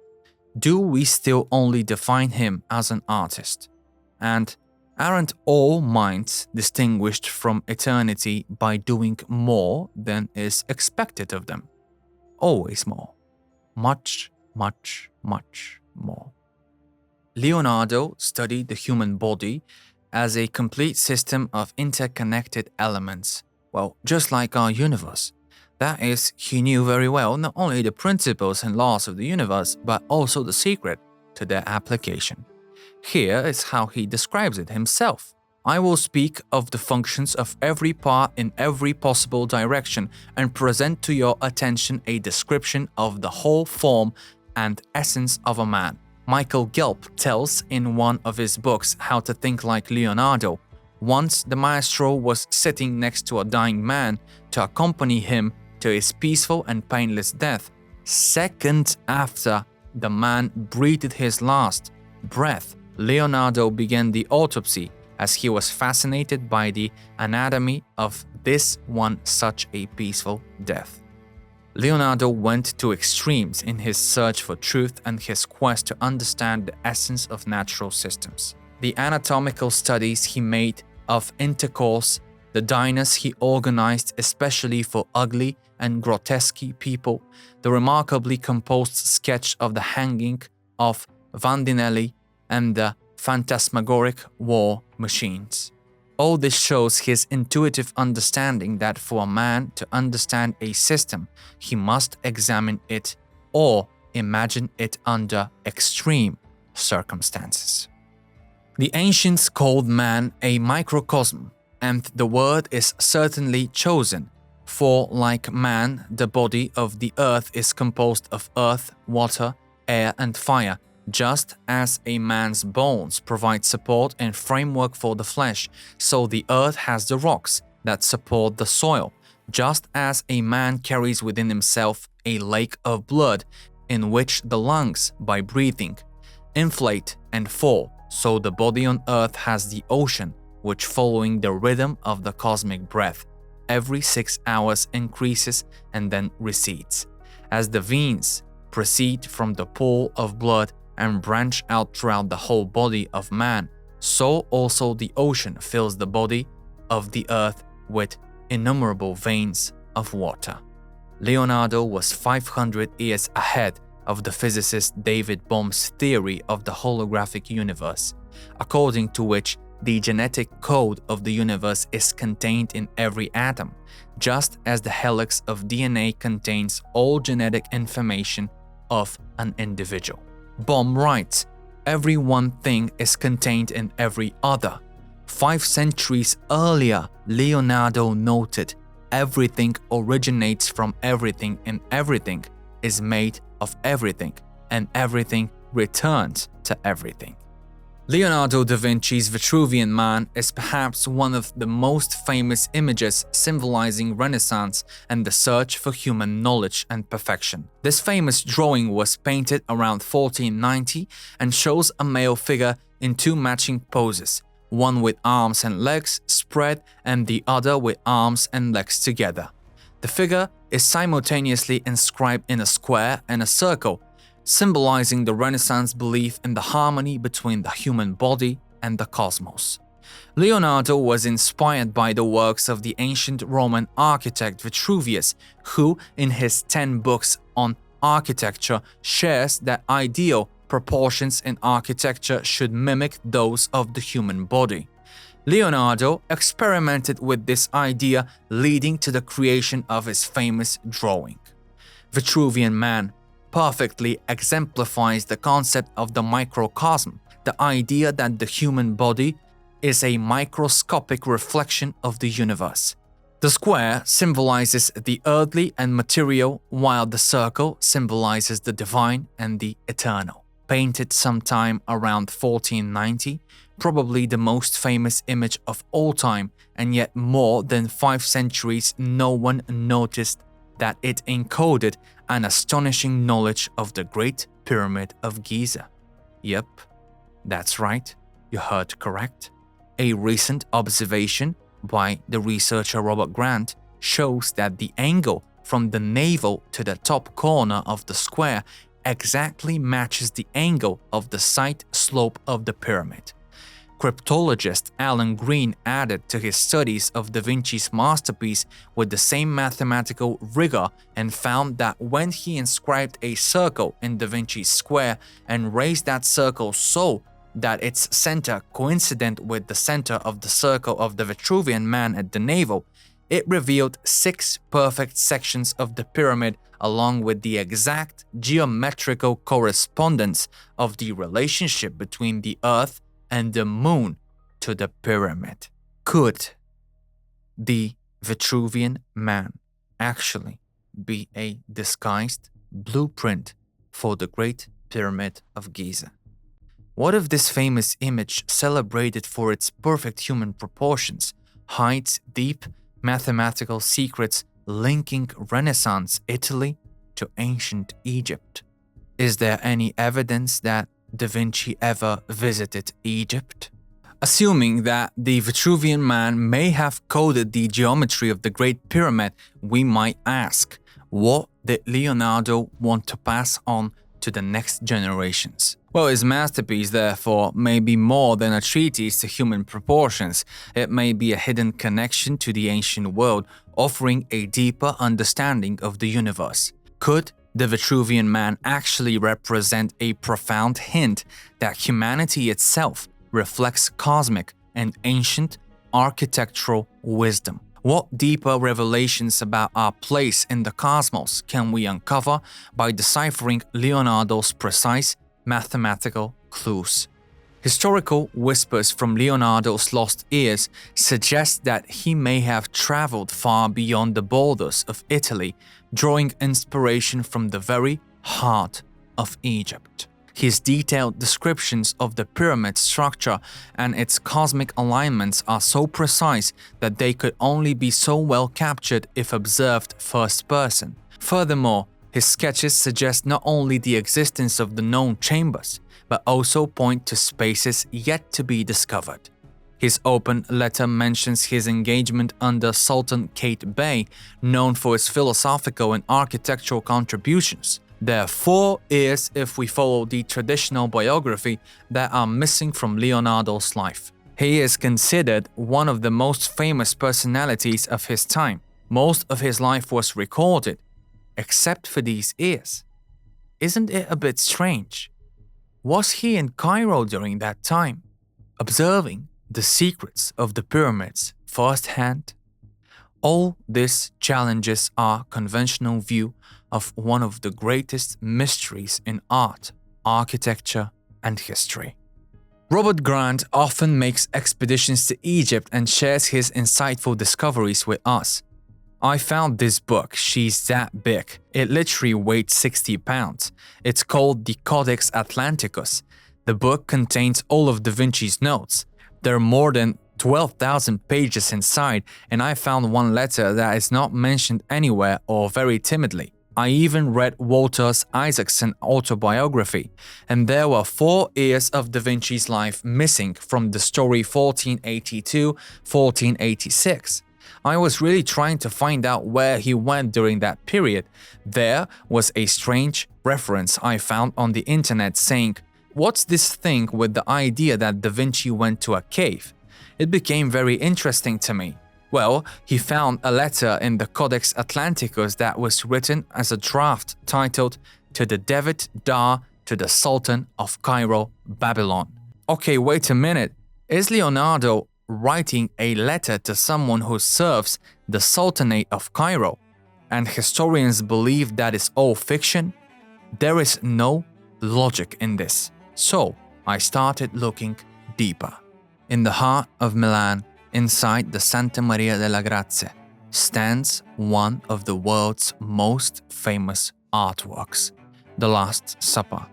Do we still only define him as an artist? And aren't all minds distinguished from eternity by doing more than is expected of them? Always more. Much, much, much more. Leonardo studied the human body as a complete system of interconnected elements, well, just like our universe. That is, he knew very well not only the principles and laws of the universe, but also the secret to their application. Here is how he describes it himself. I will speak of the functions of every part in every possible direction and present to your attention a description of the whole form and essence of a man. Michael Gelb tells in one of his books How to Think Like Leonardo. Once the maestro was sitting next to a dying man to accompany him to his peaceful and painless death. Seconds after the man breathed his last breath, Leonardo began the autopsy, as he was fascinated by the anatomy of this one such a peaceful death. Leonardo went to extremes in his search for truth and his quest to understand the essence of natural systems. The anatomical studies he made of intercourse, the dinners he organized especially for ugly and grotesque people, the remarkably composed sketch of the hanging of Vandinelli, and the phantasmagoric war machines. All this shows his intuitive understanding that for a man to understand a system, he must examine it or imagine it under extreme circumstances. The ancients called man a microcosm, and the word is certainly chosen, for like man, the body of the earth is composed of earth, water, air, and fire. Just as a man's bones provide support and framework for the flesh, so the earth has the rocks that support the soil. Just as a man carries within himself a lake of blood, in which the lungs, by breathing, inflate and fall, so the body on earth has the ocean, which, following the rhythm of the cosmic breath, every 6 hours increases and then recedes. As the veins proceed from the pool of blood and branch out throughout the whole body of man, so also the ocean fills the body of the earth with innumerable veins of water. Leonardo was 500 years ahead of the physicist David Bohm's theory of the holographic universe, according to which the genetic code of the universe is contained in every atom, just as the helix of DNA contains all genetic information of an individual. Bohm writes, "Every one thing is contained in every other." 5 centuries earlier, Leonardo noted, "Everything originates from everything, and everything is made of everything, and everything returns to everything." Leonardo da Vinci's Vitruvian Man is perhaps one of the most famous images symbolizing Renaissance and the search for human knowledge and perfection. This famous drawing was painted around 1490 and shows a male figure in 2 matching poses, one with arms and legs spread and the other with arms and legs together. The figure is simultaneously inscribed in a square and a circle, symbolizing the Renaissance belief in the harmony between the human body and the cosmos. Leonardo was inspired by the works of the ancient Roman architect Vitruvius, who, in his 10 books on architecture, shares that ideal proportions in architecture should mimic those of the human body. Leonardo experimented with this idea, leading to the creation of his famous drawing. Vitruvian Man perfectly exemplifies the concept of the microcosm, the idea that the human body is a microscopic reflection of the universe. The square symbolizes the earthly and material, while the circle symbolizes the divine and the eternal. Painted sometime around 1490, probably the most famous image of all time, and yet more than 5 centuries no one noticed that it encoded an astonishing knowledge of the Great Pyramid of Giza. Yep, that's right, you heard correct. A recent observation by the researcher Robert Grant shows that the angle from the navel to the top corner of the square exactly matches the angle of the side slope of the pyramid. Cryptologist Alan Green added to his studies of Da Vinci's masterpiece with the same mathematical rigor and found that when he inscribed a circle in Da Vinci's square and raised that circle so that its center coincident with the center of the circle of the Vitruvian Man at the navel, it revealed 6 perfect sections of the pyramid along with the exact geometrical correspondence of the relationship between the Earth and the Moon to the pyramid. Could the Vitruvian Man actually be a disguised blueprint for the Great Pyramid of Giza? What if this famous image, celebrated for its perfect human proportions, hides deep mathematical secrets linking Renaissance Italy to ancient Egypt? Is there any evidence that Da Vinci ever visited Egypt? Assuming that the Vitruvian Man may have coded the geometry of the Great Pyramid, we might ask, what did Leonardo want to pass on to the next generations? Well, his masterpiece, therefore, may be more than a treatise to human proportions. It may be a hidden connection to the ancient world, offering a deeper understanding of the universe. Could the Vitruvian Man actually represent a profound hint that humanity itself reflects cosmic and ancient architectural wisdom? What deeper revelations about our place in the cosmos can we uncover by deciphering Leonardo's precise mathematical clues? Historical whispers from Leonardo's lost ears suggest that he may have traveled far beyond the borders of Italy, drawing inspiration from the very heart of Egypt. His detailed descriptions of the pyramid structure and its cosmic alignments are so precise that they could only be so well captured if observed first person. Furthermore, his sketches suggest not only the existence of the known chambers, but also point to spaces yet to be discovered. His open letter mentions his engagement under Sultan Kate Bey, known for his philosophical and architectural contributions. There are 4 ears, if we follow the traditional biography, that are missing from Leonardo's life. He is considered one of the most famous personalities of his time. Most of his life was recorded, except for these ears. Isn't it a bit strange? Was he in Cairo during that time, observing the secrets of the pyramids firsthand? All this challenges our conventional view of one of the greatest mysteries in art, architecture, and history. Robert Grant often makes expeditions to Egypt and shares his insightful discoveries with us. I found this book, She's That Big. It literally weighed 60 pounds. It's called the Codex Atlanticus. The book contains all of Da Vinci's notes. There are more than 12,000 pages inside, and I found one letter that is not mentioned anywhere or very timidly. I even read Walter Isaacson's autobiography, and there were 4 years of Da Vinci's life missing from the story 1482-1486. I was really trying to find out where he went during that period. There was a strange reference I found on the internet saying, "What's this thing with the idea that Da Vinci went to a cave?" It became very interesting to me. Well, he found a letter in the Codex Atlanticus that was written as a draft titled "To the David Dar to the Sultan of Cairo, Babylon." Okay, wait a minute. Is Leonardo writing a letter to someone who serves the Sultanate of Cairo? And historians believe that is all fiction? There is no logic in this. So, I started looking deeper. In the heart of Milan, inside the Santa Maria della Grazie, stands one of the world's most famous artworks, The Last Supper.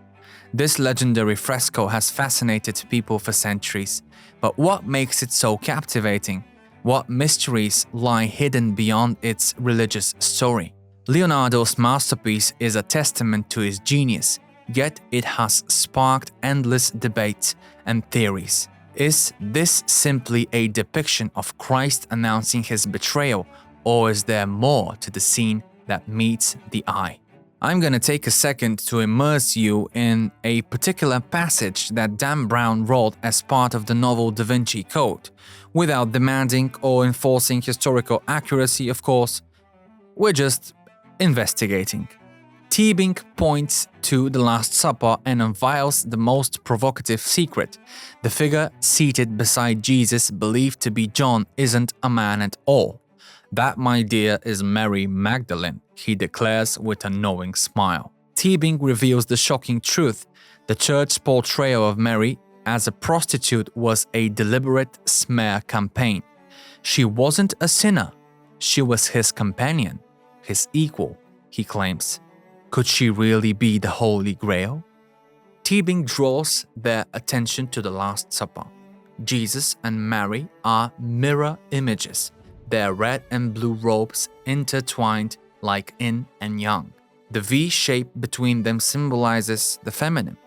This legendary fresco has fascinated people for centuries, but what makes it so captivating? What mysteries lie hidden beyond its religious story? Leonardo's masterpiece is a testament to his genius, yet it has sparked endless debates and theories. Is this simply a depiction of Christ announcing his betrayal, or is there more to the scene that meets the eye? I'm gonna take a second to immerse you in a particular passage that Dan Brown wrote as part of the novel Da Vinci Code, without demanding or enforcing historical accuracy, of course. We're just investigating. Teabing points to the Last Supper and unveils the most provocative secret. The figure seated beside Jesus, believed to be John, isn't a man at all. "That, my dear, is Mary Magdalene," he declares with a knowing smile. Teabing reveals the shocking truth. The church's portrayal of Mary as a prostitute was a deliberate smear campaign. She wasn't a sinner. She was his companion, his equal, he claims. Could she really be the Holy Grail? Teabing draws their attention to the Last Supper. Jesus and Mary are mirror images, their red and blue robes intertwined like yin and yang. The V shape between them symbolizes the feminine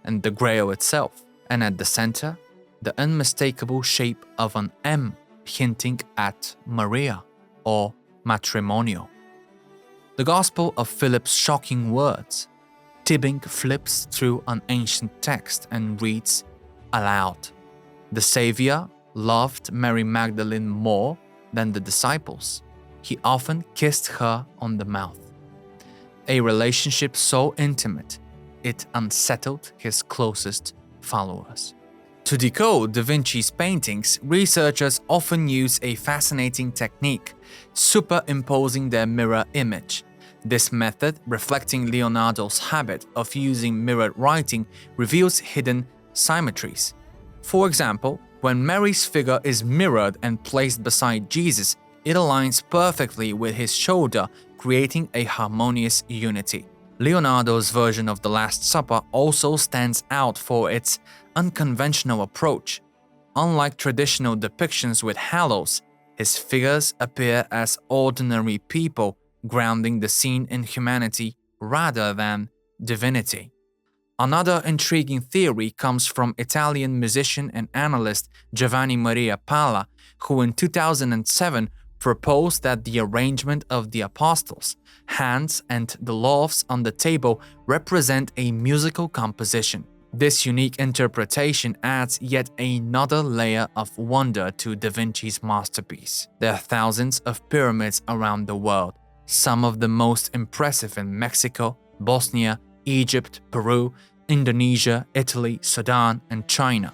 and the Grail itself, and at the center, the unmistakable shape of an M hinting at Maria or matrimonial. The Gospel of Philip's shocking words. Tibbing flips through an ancient text and reads aloud. The Savior loved Mary Magdalene more than the disciples. He often kissed her on the mouth. A relationship so intimate, it unsettled his closest followers. To decode Da Vinci's paintings, researchers often use a fascinating technique, superimposing their mirror image. This method, reflecting Leonardo's habit of using mirrored writing, reveals hidden symmetries. For example, when Mary's figure is mirrored and placed beside Jesus, it aligns perfectly with his shoulder, creating a harmonious unity. Leonardo's version of the Last Supper also stands out for its unconventional approach. Unlike traditional depictions with halos, his figures appear as ordinary people, grounding the scene in humanity rather than divinity. Another intriguing theory comes from Italian musician and analyst Giovanni Maria Pala, who in 2007 proposed that the arrangement of the apostles' hands and the loaves on the table represent a musical composition. This unique interpretation adds yet another layer of wonder to Da Vinci's masterpiece. There are thousands of pyramids around the world, some of the most impressive in Mexico, Bosnia, Egypt, Peru, Indonesia, Italy, Sudan, and China.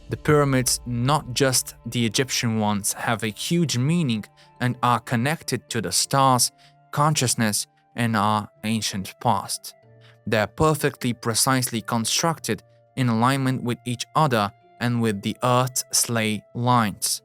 The pyramids, not just the Egyptian ones, have a huge meaning and are connected to the stars, consciousness, and our ancient past. They are perfectly precisely constructed in alignment with each other and with the Earth's ley lines.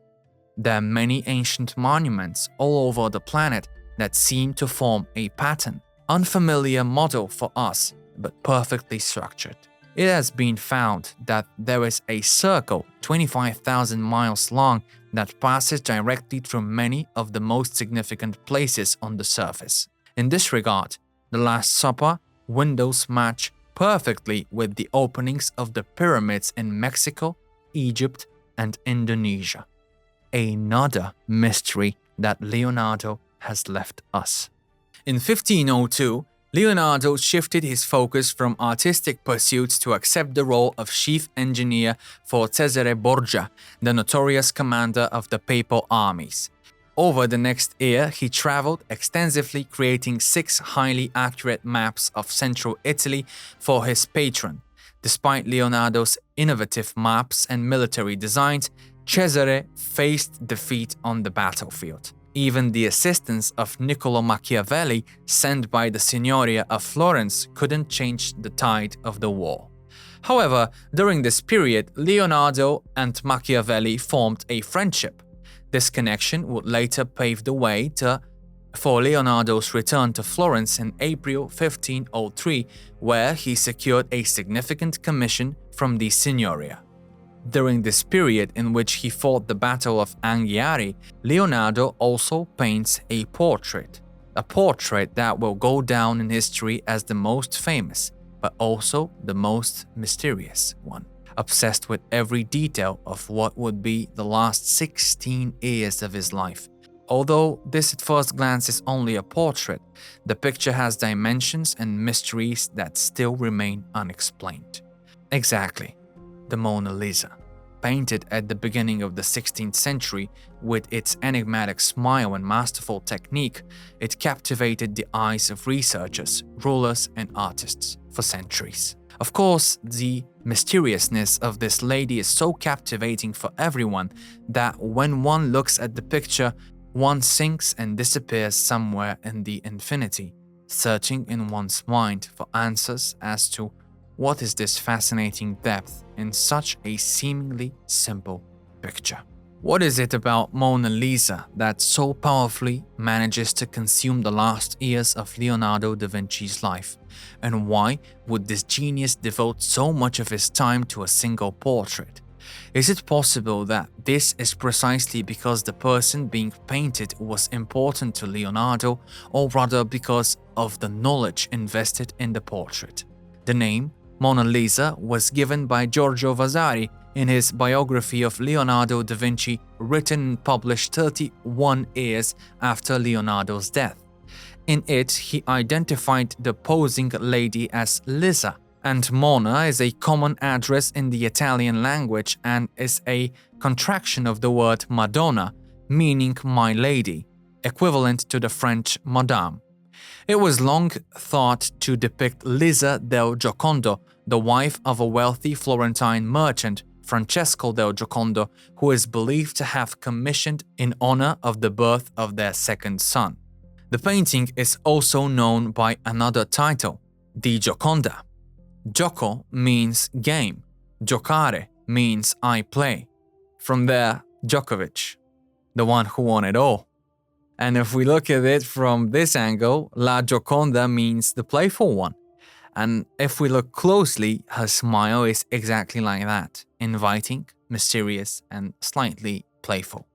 There are many ancient monuments all over the planet that seem to form a pattern, unfamiliar model for us, but perfectly structured. It has been found that there is a circle 25,000 miles long that passes directly through many of the most significant places on the surface. In this regard, the Last Supper windows match perfectly with the openings of the pyramids in Mexico, Egypt, and Indonesia. Another mystery that Leonardo has left us. In 1502, Leonardo shifted his focus from artistic pursuits to accept the role of chief engineer for Cesare Borgia, the notorious commander of the papal armies. Over the next year, he traveled extensively, creating 6 highly accurate maps of central Italy for his patron. Despite Leonardo's innovative maps and military designs, Cesare faced defeat on the battlefield. Even the assistance of Niccolò Machiavelli, sent by the Signoria of Florence, couldn't change the tide of the war. However, during this period, Leonardo and Machiavelli formed a friendship. This connection would later pave the way for Leonardo's return to Florence in April 1503, where he secured a significant commission from the Signoria. During this period in which he fought the Battle of Anghiari, Leonardo also paints a portrait that will go down in history as the most famous, but also the most mysterious one. Obsessed with every detail of what would be the last 16 years of his life. Although this at first glance is only a portrait, the picture has dimensions and mysteries that still remain unexplained. Exactly. The Mona Lisa. Painted at the beginning of the 16th century with its enigmatic smile and masterful technique, it captivated the eyes of researchers, rulers, and artists for centuries. Of course, the mysteriousness of this lady is so captivating for everyone that when one looks at the picture, one sinks and disappears somewhere in the infinity, searching in one's mind for answers as to what is this fascinating depth in such a seemingly simple picture. What is it about Mona Lisa that so powerfully manages to consume the last years of Leonardo da Vinci's life? And why would this genius devote so much of his time to a single portrait? Is it possible that this is precisely because the person being painted was important to Leonardo, or rather because of the knowledge invested in the portrait? The name Mona Lisa was given by Giorgio Vasari in his biography of Leonardo da Vinci, written and published 31 years after Leonardo's death. In it, he identified the posing lady as Lisa, and Mona is a common address in the Italian language and is a contraction of the word Madonna, meaning my lady, equivalent to the French Madame. It was long thought to depict Lisa del Giocondo, the wife of a wealthy Florentine merchant, Francesco del Giocondo, who is believed to have commissioned in honor of the birth of their second son. The painting is also known by another title, Di Gioconda. Gioco means game, giocare means I play. From there, Djokovic, the one who won it all. And if we look at it from this angle, La Gioconda means the playful one. And if we look closely, her smile is exactly like that, inviting, mysterious, and slightly playful.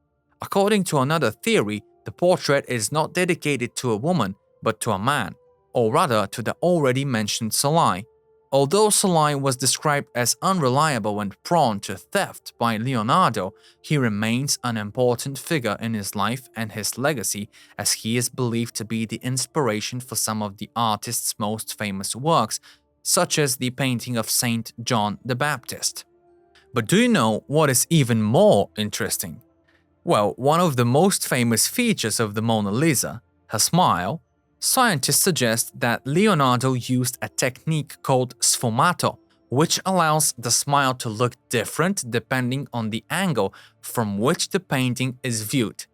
According to another theory, the portrait is not dedicated to a woman, but to a man, or rather to the already mentioned Salai. Although Salai was described as unreliable and prone to theft by Leonardo, he remains an important figure in his life and his legacy, as he is believed to be the inspiration for some of the artist's most famous works, such as the painting of Saint John the Baptist. But do you know what is even more interesting? Well, one of the most famous features of the Mona Lisa, her smile, scientists suggest that Leonardo used a technique called sfumato, which allows the smile to look different depending on the angle from which the painting is viewed.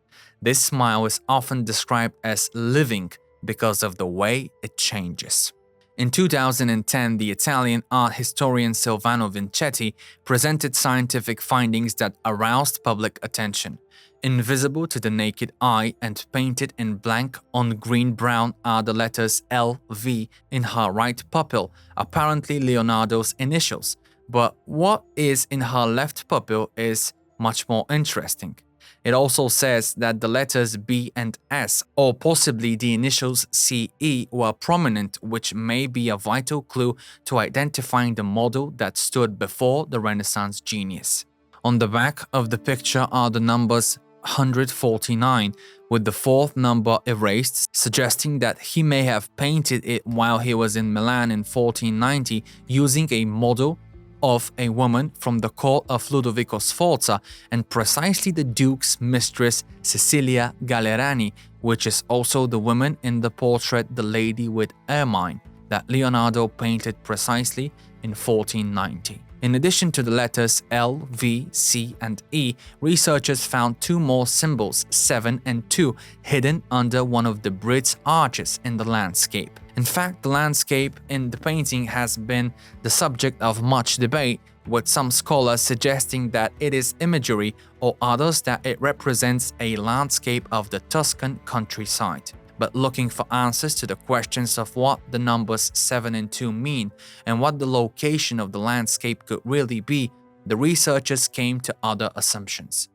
This smile is often described as living because of the way it changes. In 2010, the Italian art historian Silvano Vincetti presented scientific findings that aroused public attention. Invisible to the naked eye and painted in blank on green-brown are the letters LV in her right pupil, apparently Leonardo's initials. But what is in her left pupil is much more interesting. It also says that the letters B and S, or possibly the initials CE, were prominent, which may be a vital clue to identifying the model that stood before the Renaissance genius. On the back of the picture are the numbers 149, with the fourth number erased, suggesting that he may have painted it while he was in Milan in 1490 using a model of a woman from the court of Ludovico Sforza and precisely the Duke's mistress Cecilia Gallerani, which is also the woman in the portrait The Lady with Ermine that Leonardo painted precisely in 1490. In addition to the letters L, V, C, and E, researchers found two more symbols, 7 and 2, hidden under one of the bridge arches in the landscape. In fact, the landscape in the painting has been the subject of much debate, with some scholars suggesting that it is imagery or others that it represents a landscape of the Tuscan countryside. But looking for answers to the questions of what the numbers 7 and 2 mean and what the location of the landscape could really be, the researchers came to other assumptions.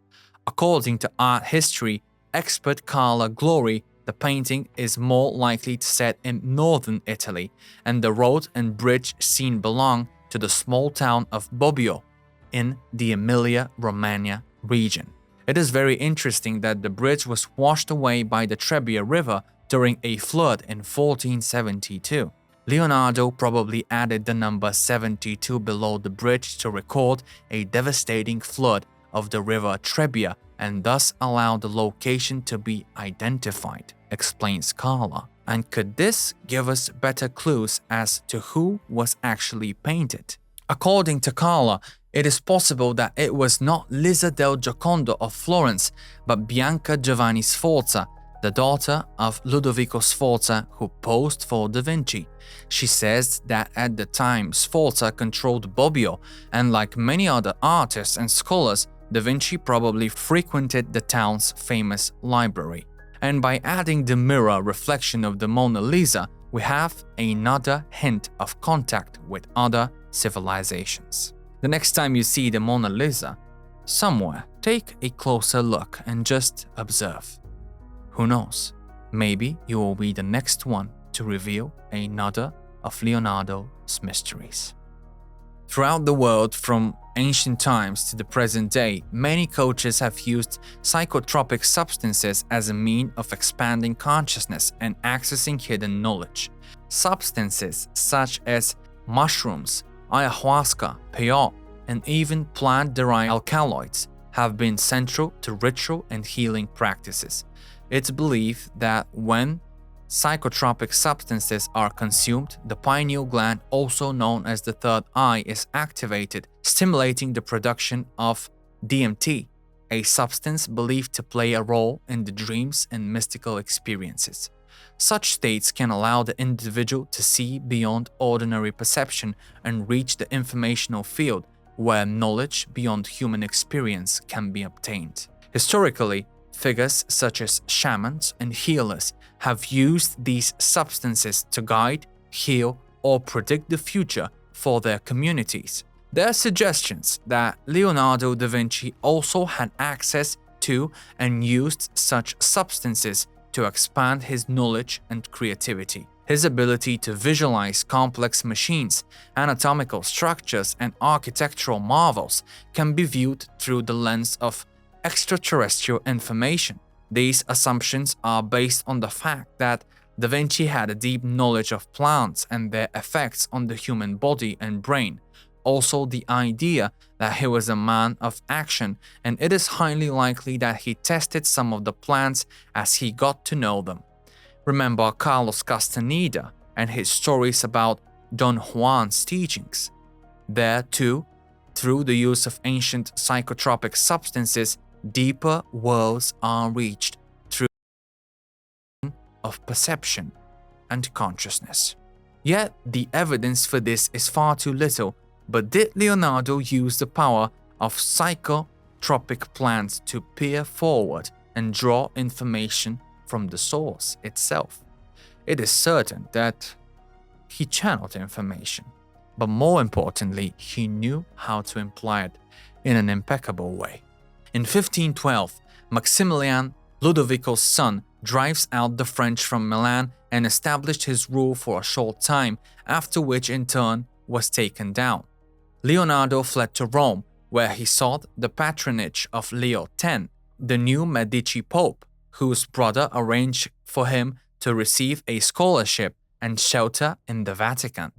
According to art history expert Carla Glory, the painting is more likely to set in northern Italy, and the road and bridge seen belong to the small town of Bobbio in the Emilia-Romagna region. It is very interesting that the bridge was washed away by the Trebbia River during a flood in 1472. Leonardo probably added the number 72 below the bridge to record a devastating flood of the river Trebbia and thus allow the location to be identified, explains Carla. And could this give us better clues as to who was actually painted? According to Carla, it is possible that it was not Lisa del Giocondo of Florence, but Bianca Giovanni Sforza, the daughter of Ludovico Sforza, who posed for Da Vinci. She says that at the time Sforza controlled Bobbio, and like many other artists and scholars, Da Vinci probably frequented the town's famous library. And by adding the mirror reflection of the Mona Lisa, we have another hint of contact with other civilizations. The next time you see the Mona Lisa somewhere, take a closer look and just observe. Who knows, maybe you will be the next one to reveal another of Leonardo's mysteries. Throughout the world, from ancient times to the present day, many cultures have used psychotropic substances as a means of expanding consciousness and accessing hidden knowledge. Substances such as mushrooms, ayahuasca, peyote, and even plant-derived alkaloids have been central to ritual and healing practices. It's believed that when psychotropic substances are consumed, the pineal gland, also known as the third eye, is activated, stimulating the production of DMT, a substance believed to play a role in the dreams and mystical experiences. Such states can allow the individual to see beyond ordinary perception and reach the informational field where knowledge beyond human experience can be obtained. Historically, figures such as shamans and healers have used these substances to guide, heal, or predict the future for their communities. There are suggestions that Leonardo da Vinci also had access to and used such substances to expand his knowledge and creativity. His ability to visualize complex machines, anatomical structures, and architectural marvels can be viewed through the lens of extraterrestrial information. These assumptions are based on the fact that Da Vinci had a deep knowledge of plants and their effects on the human body and brain. Also, the idea that he was a man of action, and it is highly likely that he tested some of the plants as he got to know them. Remember Carlos Castaneda and his stories about Don Juan's teachings. There, too, through the use of ancient psychotropic substances, deeper worlds are reached through of perception and consciousness. Yet, the evidence for this is far too little. But did Leonardo use the power of psychotropic plants to peer forward and draw information from the source itself? It is certain that he channeled information, but more importantly, he knew how to imply it in an impeccable way. In 1512, Maximilian, Ludovico's son, drives out the French from Milan and established his rule for a short time, after which in turn was taken down. Leonardo fled to Rome, where he sought the patronage of Leo X, the new Medici Pope, whose brother arranged for him to receive a scholarship and shelter in the Vatican.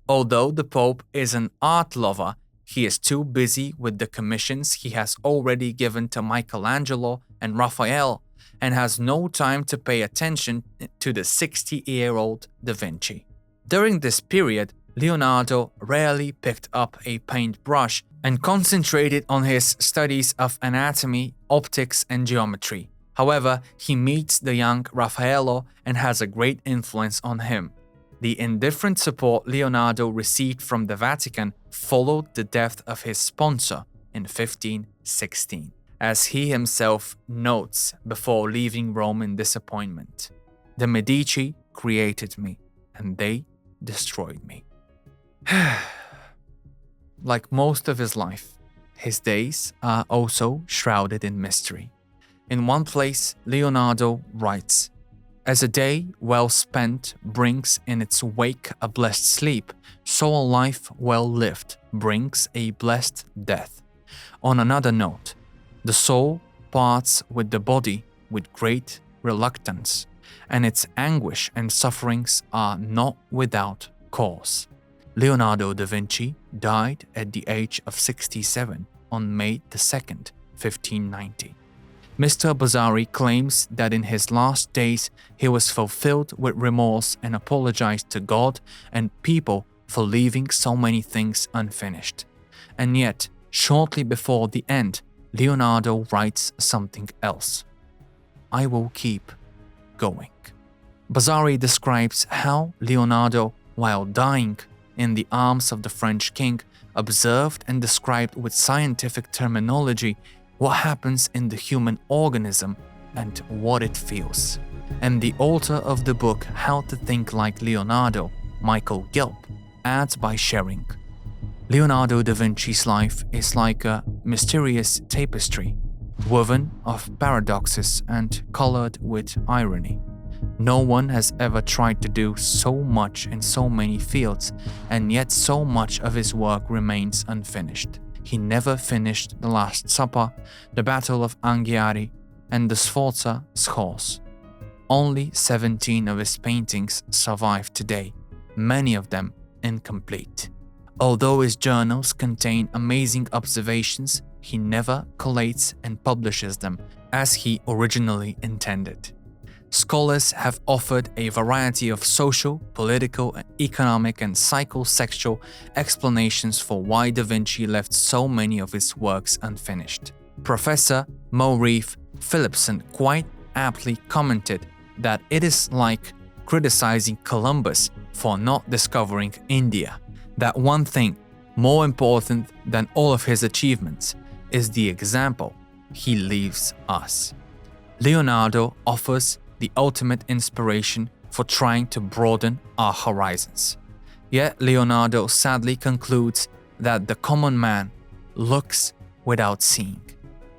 Although the Pope is an art lover, he is too busy with the commissions he has already given to Michelangelo and Raphael, and has no time to pay attention to the 60-year-old Da Vinci. During this period, Leonardo rarely picked up a paintbrush and concentrated on his studies of anatomy, optics, and geometry. However, he meets the young Raffaello and has a great influence on him. The indifferent support Leonardo received from the Vatican followed the death of his sponsor in 1516, as he himself notes before leaving Rome in disappointment. The Medici created me, and they destroyed me. Like most of his life, his days are also shrouded in mystery. In one place, Leonardo writes, "As a day well spent brings in its wake a blessed sleep, so a life well lived brings a blessed death." On another note, the soul parts with the body with great reluctance, and its anguish and sufferings are not without cause. Leonardo da Vinci died at the age of 67 on May 2nd, 1590. Mr. Bozzari claims that in his last days he was filled with remorse and apologized to God and people for leaving so many things unfinished. And yet, shortly before the end, Leonardo writes something else. "I will keep going." Bozzari describes how Leonardo, while dying in the arms of the French king, observed and described with scientific terminology what happens in the human organism and what it feels. And the author of the book How to Think Like Leonardo, Michael Gelb, adds by sharing, "Leonardo da Vinci's life is like a mysterious tapestry, woven of paradoxes and colored with irony. No one has ever tried to do so much in so many fields, and yet so much of his work remains unfinished. he never finished The Last Supper, the Battle of Anghiari, and the Sforza Scores. Only 17 of his paintings survive today, many of them incomplete. Although his journals contain amazing observations, he never collates and publishes them as he originally intended. Scholars have offered a variety of social, political, economic, and psychosexual explanations for why Da Vinci left so many of his works unfinished. Professor Maurice Philipson quite aptly commented that it is like criticizing Columbus for not discovering India, that one thing more important than all of his achievements is the example he leaves us. Leonardo offers the ultimate inspiration for trying to broaden our horizons. Yet Leonardo sadly concludes that the common man looks without seeing,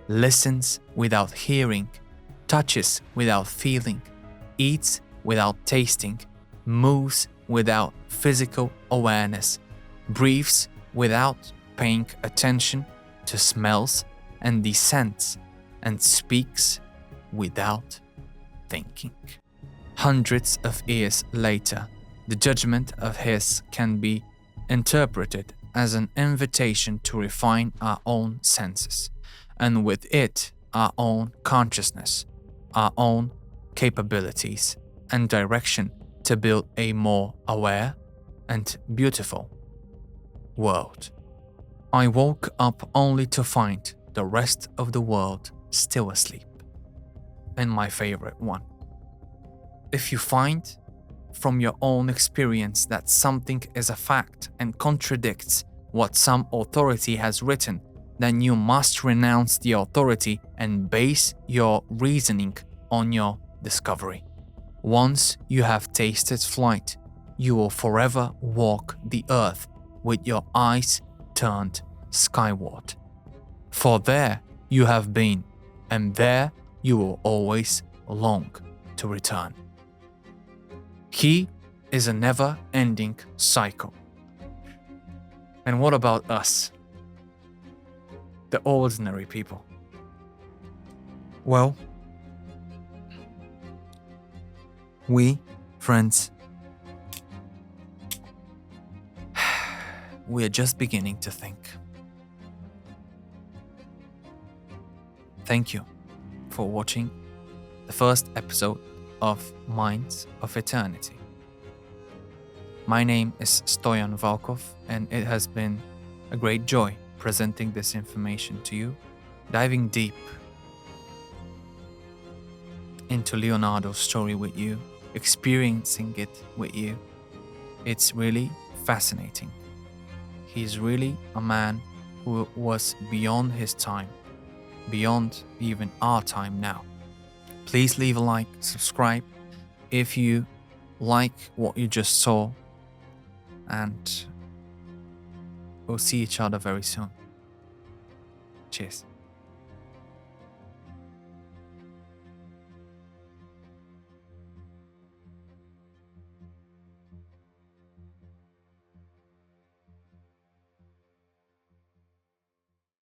listens without hearing, touches without feeling, eats without tasting, moves without physical awareness, breathes without paying attention to smells and the scents, and speaks without thinking. Hundreds of years later, the judgment of his can be interpreted as an invitation to refine our own senses, and with it, our own consciousness, our own capabilities, and direction to build a more aware and beautiful world. I woke up only to find the rest of the world still asleep. And my favorite one. If you find from your own experience that something is a fact and contradicts what some authority has written, then you must renounce the authority and base your reasoning on your discovery. Once you have tasted flight, you will forever walk the earth with your eyes turned skyward. For there you have been, and there you will always long to return. He is a never-ending cycle. And what about us, the ordinary people? Well, we, friends, we are just beginning to think. Thank you for watching the first episode of Minds of Eternity. My name is Stoyan Valkov, and it has been a great joy presenting this information to you, diving deep into Leonardo's story with you, experiencing it with you. It's really fascinating. He's really a man who was beyond his time, beyond even our time now. Please leave a like, subscribe if you like what you just saw, and we'll see each other very soon. Cheers.